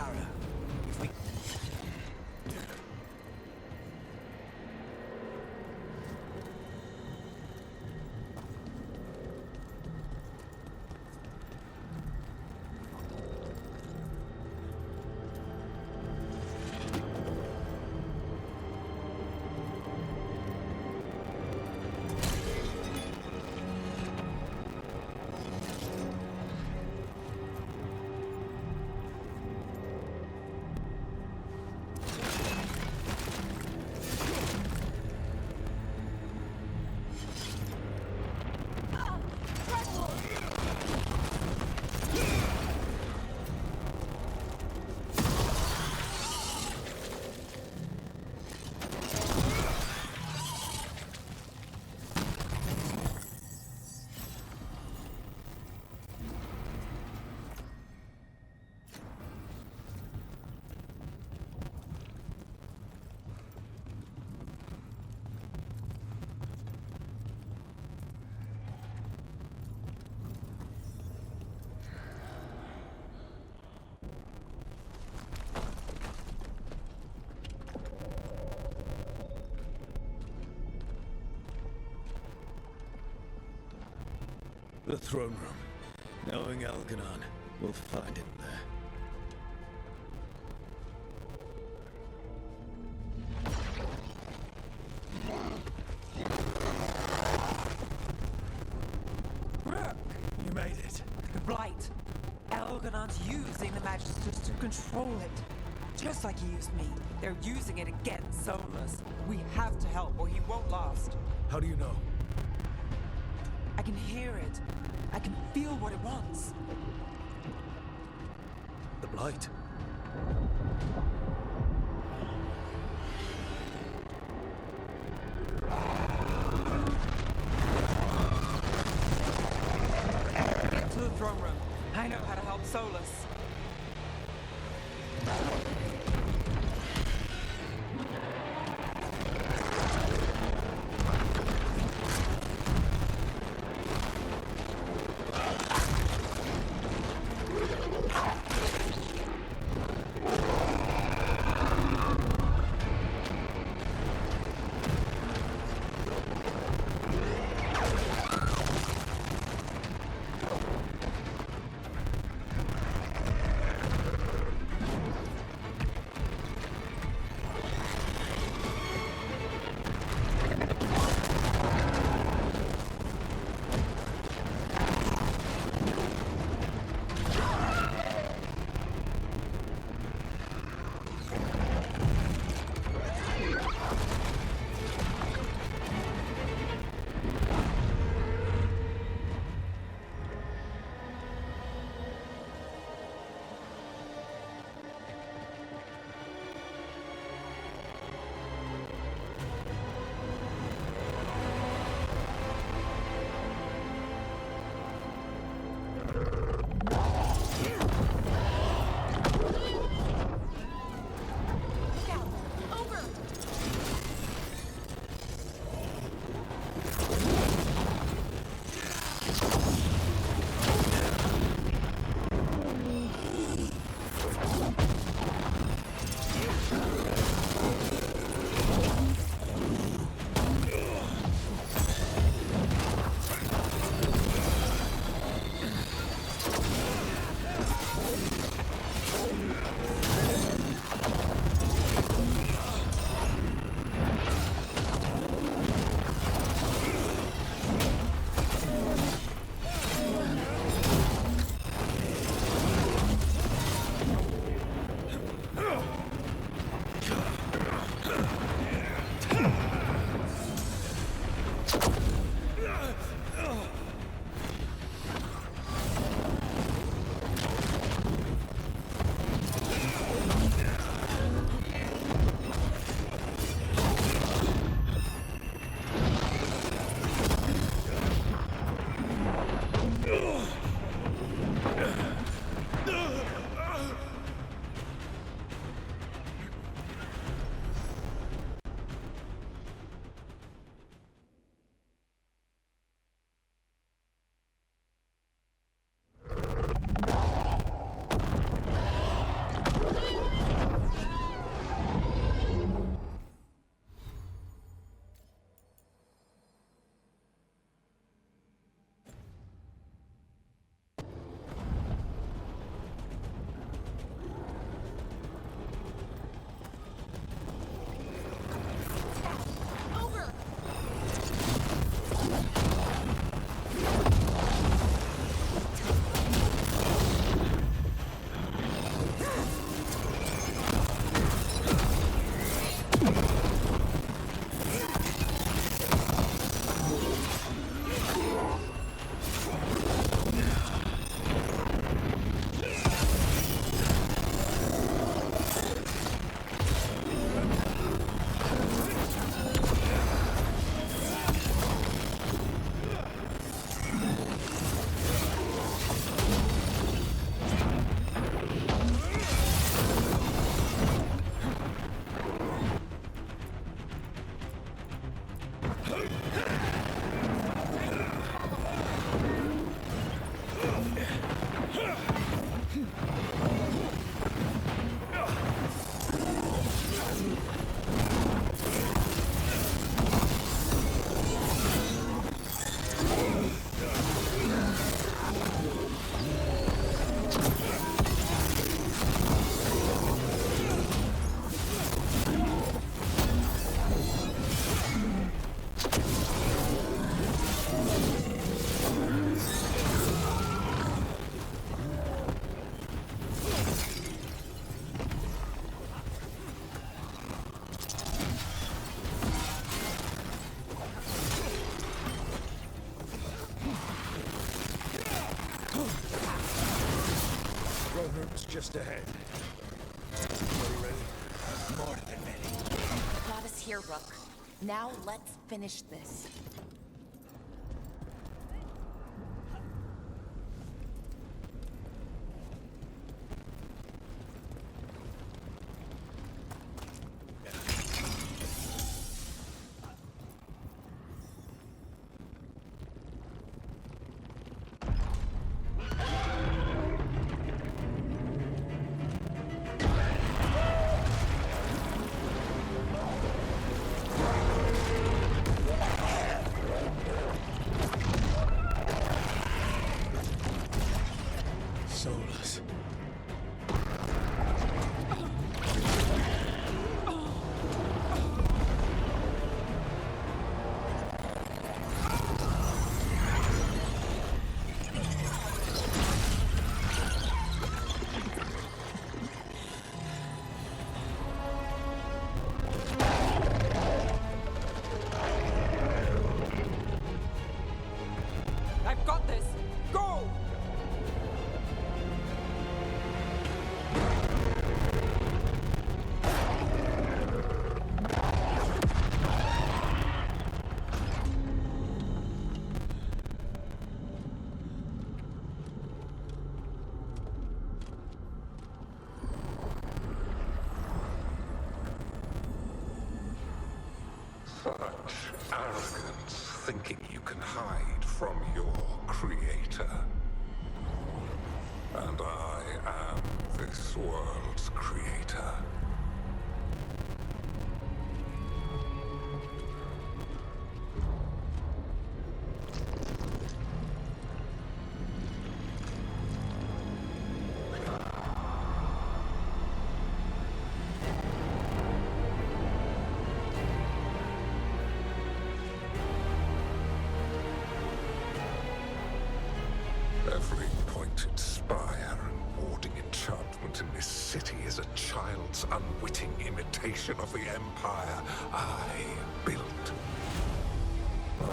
Kara. If we... The throne room. Knowing Elganon, we'll find it there. Rook! You made it. The Blight. Elganon's using the Magisters to control it. Just like he used me. They're using it against Solas. We have to help or he won't last. How do you know? I can hear it. I can feel what it wants. The Blight. Get to the throne room. I know how to help Solas. just ahead. Are you ready? More than ready. Got us here, Rook. Now let's finish this. Solas. I've got this! Go! Such arrogance, thinking you can hide from your creator. And I am this world's creator. Every pointed spire and warding enchantment in this city is a child's unwitting imitation of the empire I built.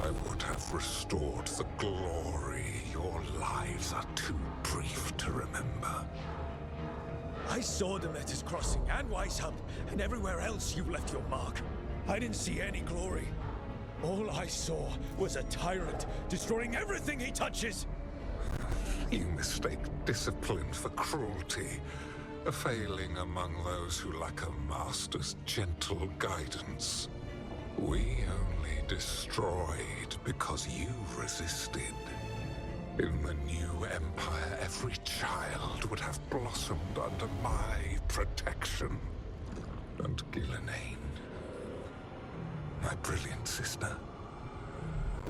I would have restored the glory. Your lives are too brief to remember. I saw Demeter's Crossing and Wise Hub, and everywhere else you left your mark. I didn't see any glory. All I saw was a tyrant destroying everything he touches. You mistake discipline for cruelty, a failing among those who lack a master's gentle guidance. We only destroyed because you resisted. In the new empire, every child would have blossomed under my protection. And Gillenane, my brilliant sister,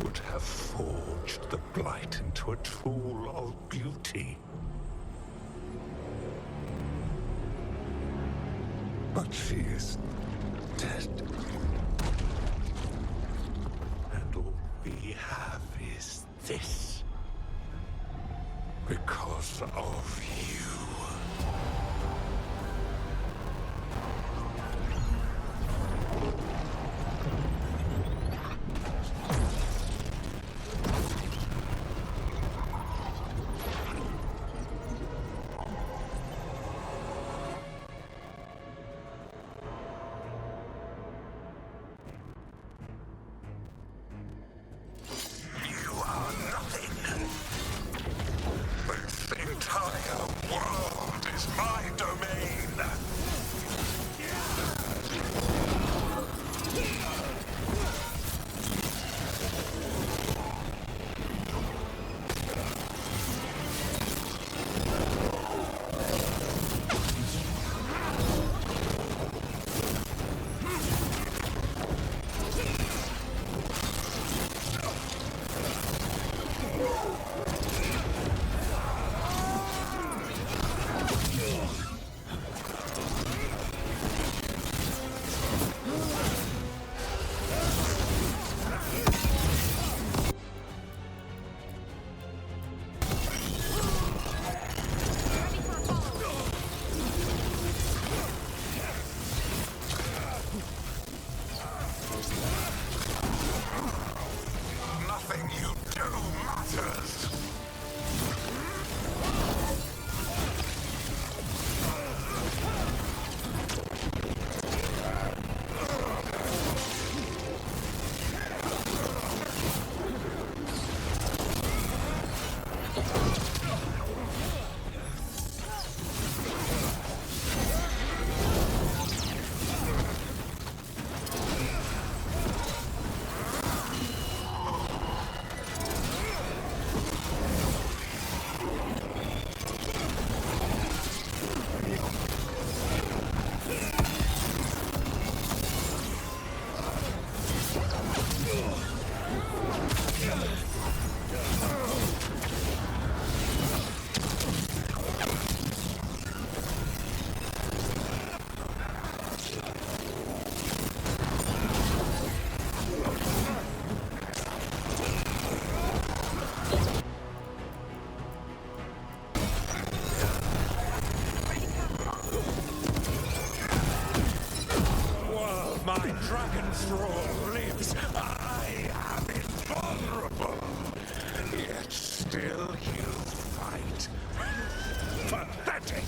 would have forged the blight into a tool of beauty. But she is dead. And all we have is this. Because of you. You are nothing. This entire world my dragon thrall lives, I am invulnerable. Yet still you fight. Pathetic!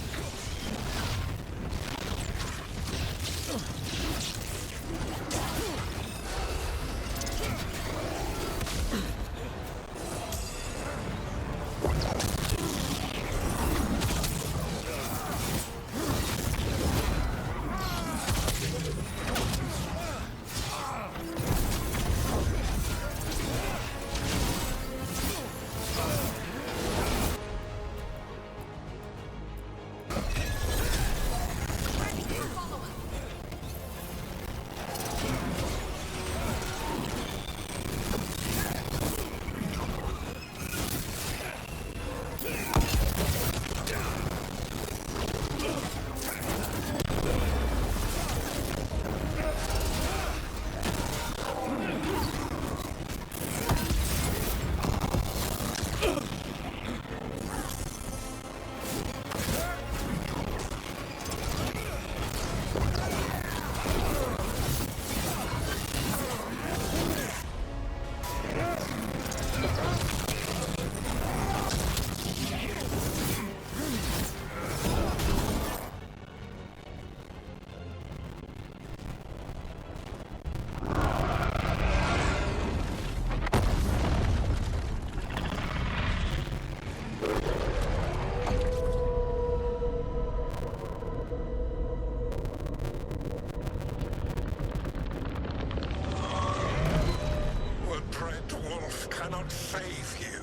Save you.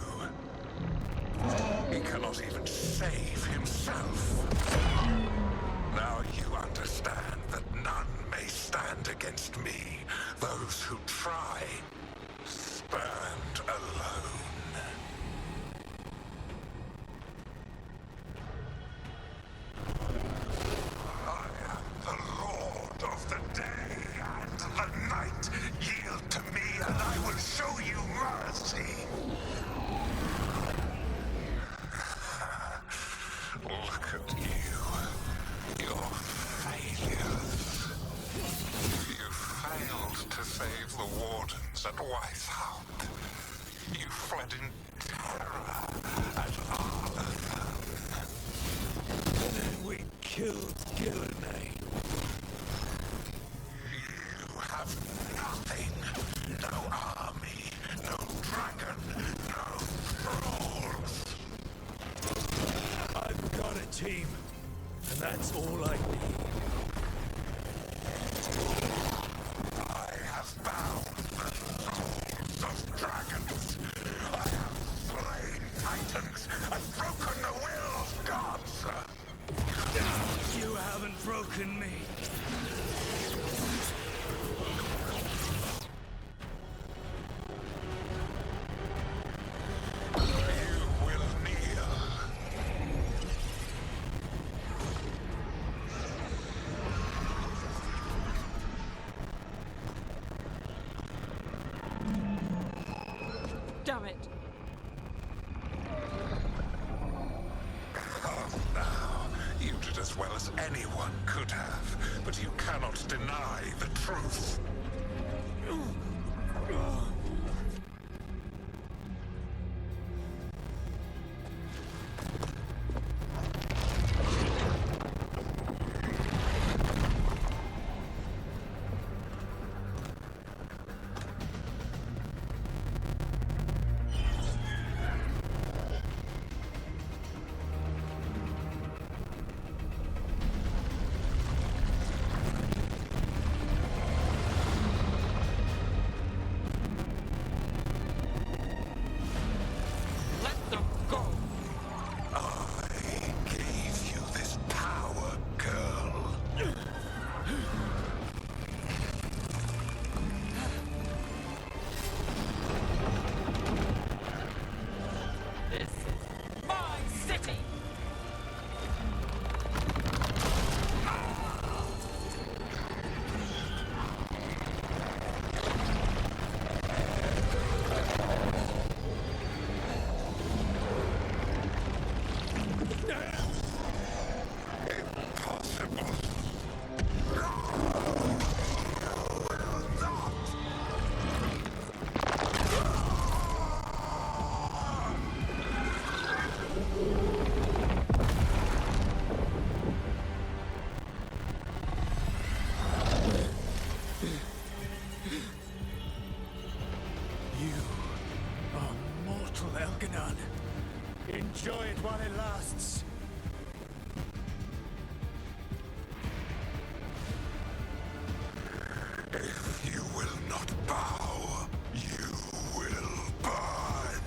He cannot even save himself. Now you understand that none may stand against me. Those who try stand alone. I am the Lord of the day and the night. Yield to me and I will show you mercy. Look at you. Your failures. You failed to save the wardens at Weishaupt. You fled in terror at Arlothan. And then we killed Gillenay. You have nothing. No army, no dragon, no thralls. I've got a team, and that's all I need. I have bound the souls of dragons. I have slain titans and broken the will of gods. You haven't broken me. Damn it! Come now. You did as well as anyone could have, but you cannot deny the truth. not bow, you will burn.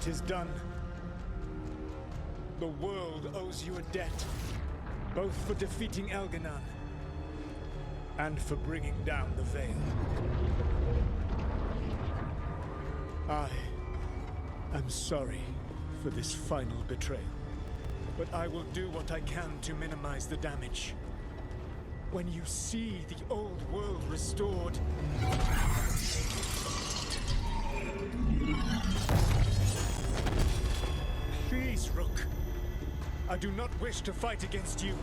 It is done. The world owes you a debt, both for defeating Elganon and for bringing down the Veil. I am sorry for this final betrayal, but I will do what I can to minimize the damage. When you see the old world restored. Please, Rook. I do not wish to fight against you.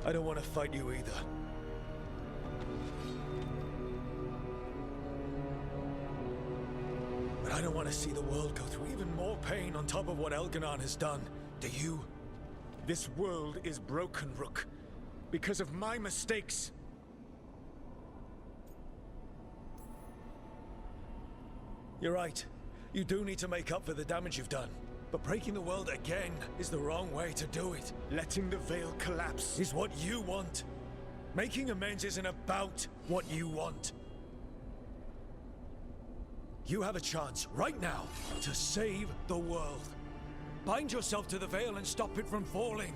I don't want to fight you either. But I don't want to see the world go through even more pain on top of what Elganon has done. Do you? This world is broken, Rook. Because of my mistakes. You're right. You do need to make up for the damage you've done. But breaking the world again is the wrong way to do it. Letting the Veil collapse is what you want. Making amends isn't about what you want. You have a chance right now to save the world. Bind yourself to the Veil and stop it from falling.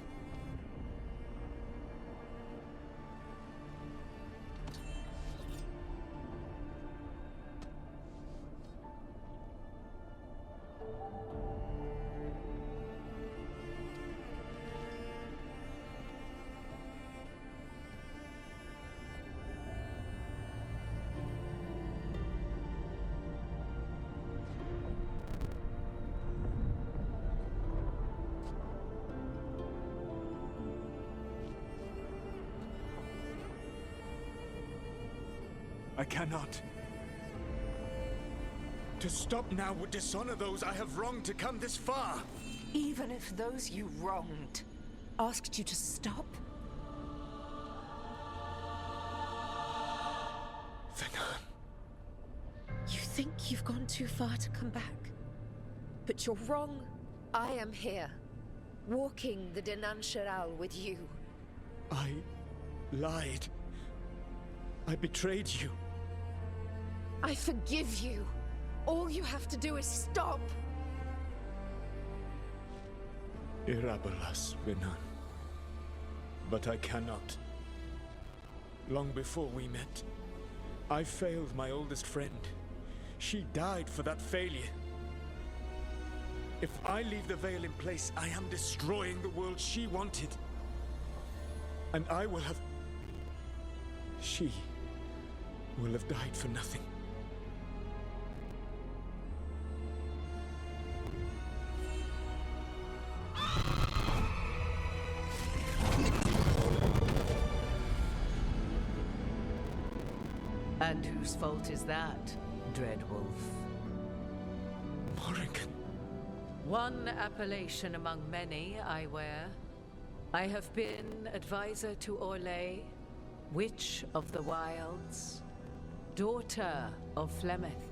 I cannot. To stop now would dishonor those I have wronged to come this far. Even if those you wronged asked you to stop? Fen'Harel. You think you've gone too far to come back? But you're wrong. I am here, walking the Denancheral with you. I lied. I betrayed you. I forgive you. All you have to do is stop. Irabolas, Venan. But I cannot. Long before we met, I failed my oldest friend. She died for that failure. If I leave the Veil in place, I am destroying the world she wanted. And I will have... She will have died for nothing. And whose fault is that, Dreadwolf? Morrigan. One appellation among many, I wear. I have been advisor to Orlais, Witch of the Wilds, daughter of Flemeth,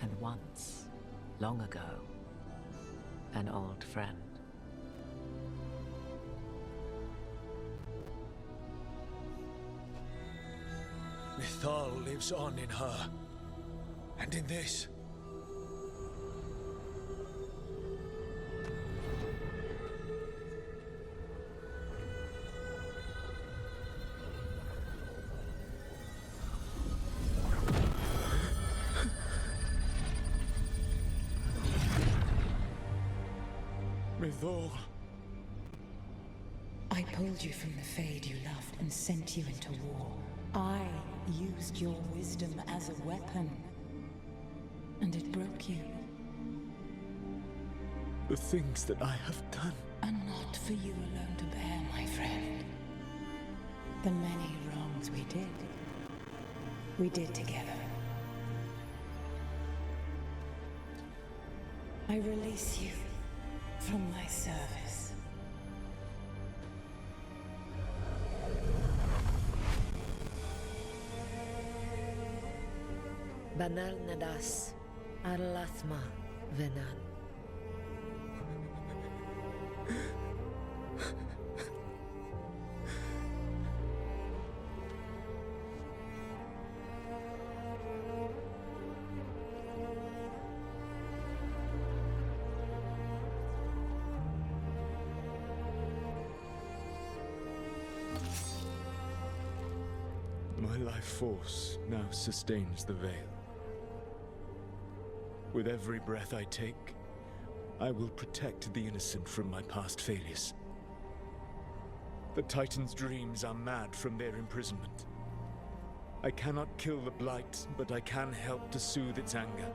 and once, long ago, an old friend. Mythal lives on in her, and in this. Mythal. I pulled you from the Fade you loved and sent you into war. I used your wisdom as a weapon, and it broke you. The things that I have done are not for you alone to bear, my friend. The many wrongs we did together. I release you from my service. Banal Nadas, Arlathma, Venan. My life force now sustains the Veil. With every breath I take, I will protect the innocent from my past failures. The Titan's dreams are mad from their imprisonment. I cannot kill the Blight, but I can help to soothe its anger.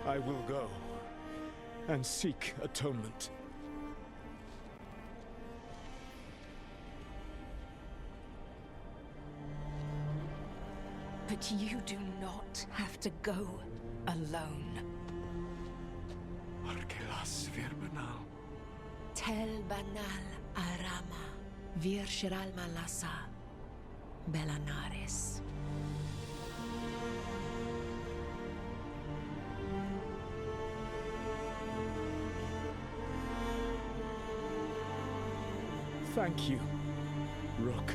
I will go and seek atonement. But you do not have to go alone. Arkelas Virbanal. Tel banal arama, vir shiral malasa, belanares. Thank you, Rook.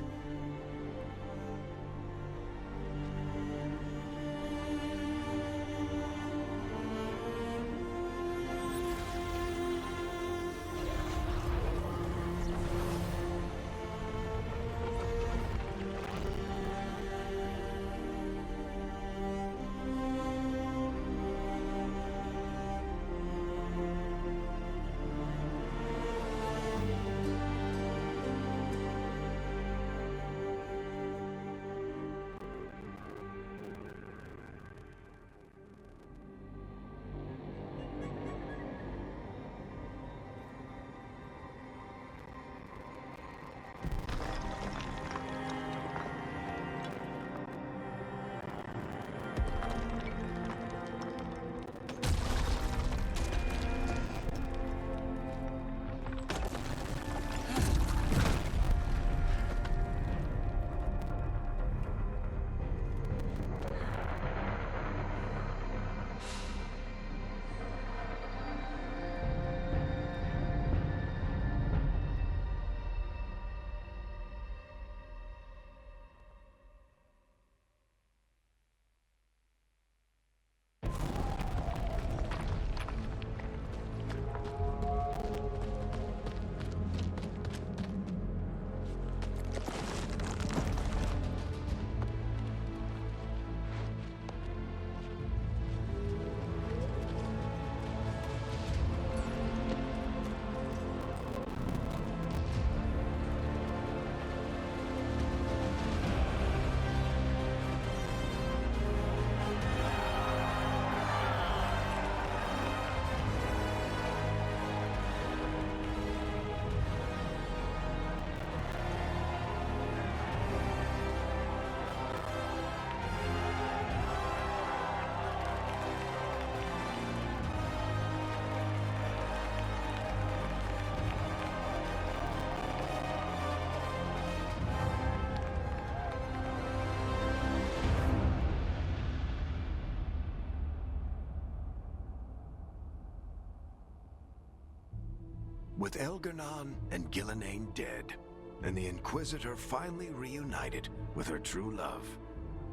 With Elgar'nan and Gillenane dead, and the Inquisitor finally reunited with her true love,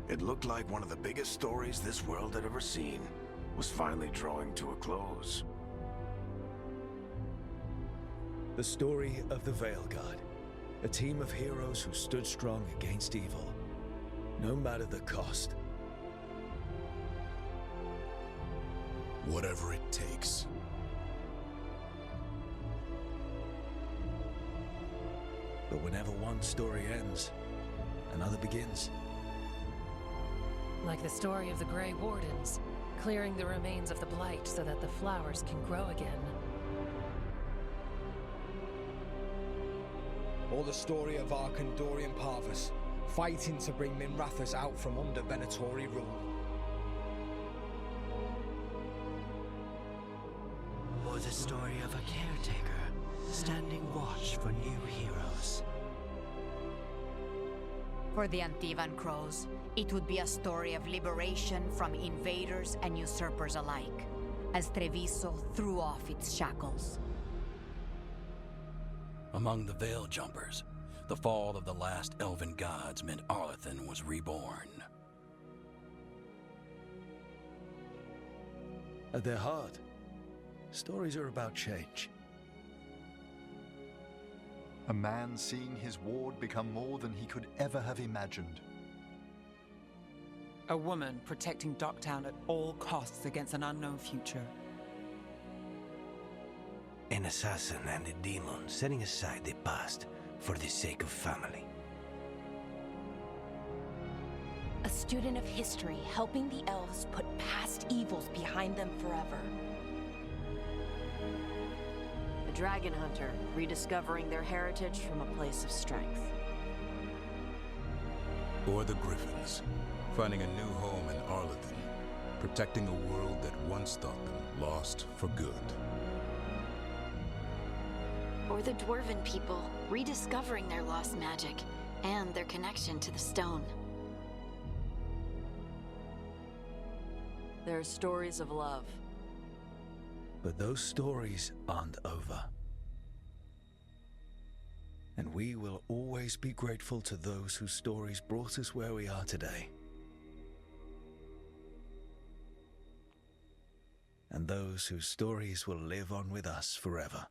it looked like one of the biggest stories this world had ever seen was finally drawing to a close. The story of the Veilguard, a team of heroes who stood strong against evil, no matter the cost. Whatever it takes. But whenever one story ends, another begins. Like the story of the Grey Wardens, clearing the remains of the Blight so that the flowers can grow again. Or the story of Arkandorian Parvus, fighting to bring Minrathous out from under Venatori rule. Or the story of a caretaker, standing watch for new heroes. For the Antivan Crows, it would be a story of liberation from invaders and usurpers alike, as Treviso threw off its shackles. Among the Veil Jumpers, the fall of the last elven gods meant Arlathan was reborn. At their heart, stories are about change. A man seeing his ward become more than he could ever have imagined. A woman protecting Docktown at all costs against an unknown future. An assassin and a demon setting aside the past for the sake of family. A student of history helping the elves put past evils behind them forever. A dragon hunter rediscovering their heritage from a place of strength. Or the Griffins, finding a new home in Arlington, protecting a world that once thought them lost for good. Or the Dwarven people, rediscovering their lost magic and their connection to the stone. There are stories of love. But those stories aren't over. And we will always be grateful to those whose stories brought us where we are today. And those whose stories will live on with us forever.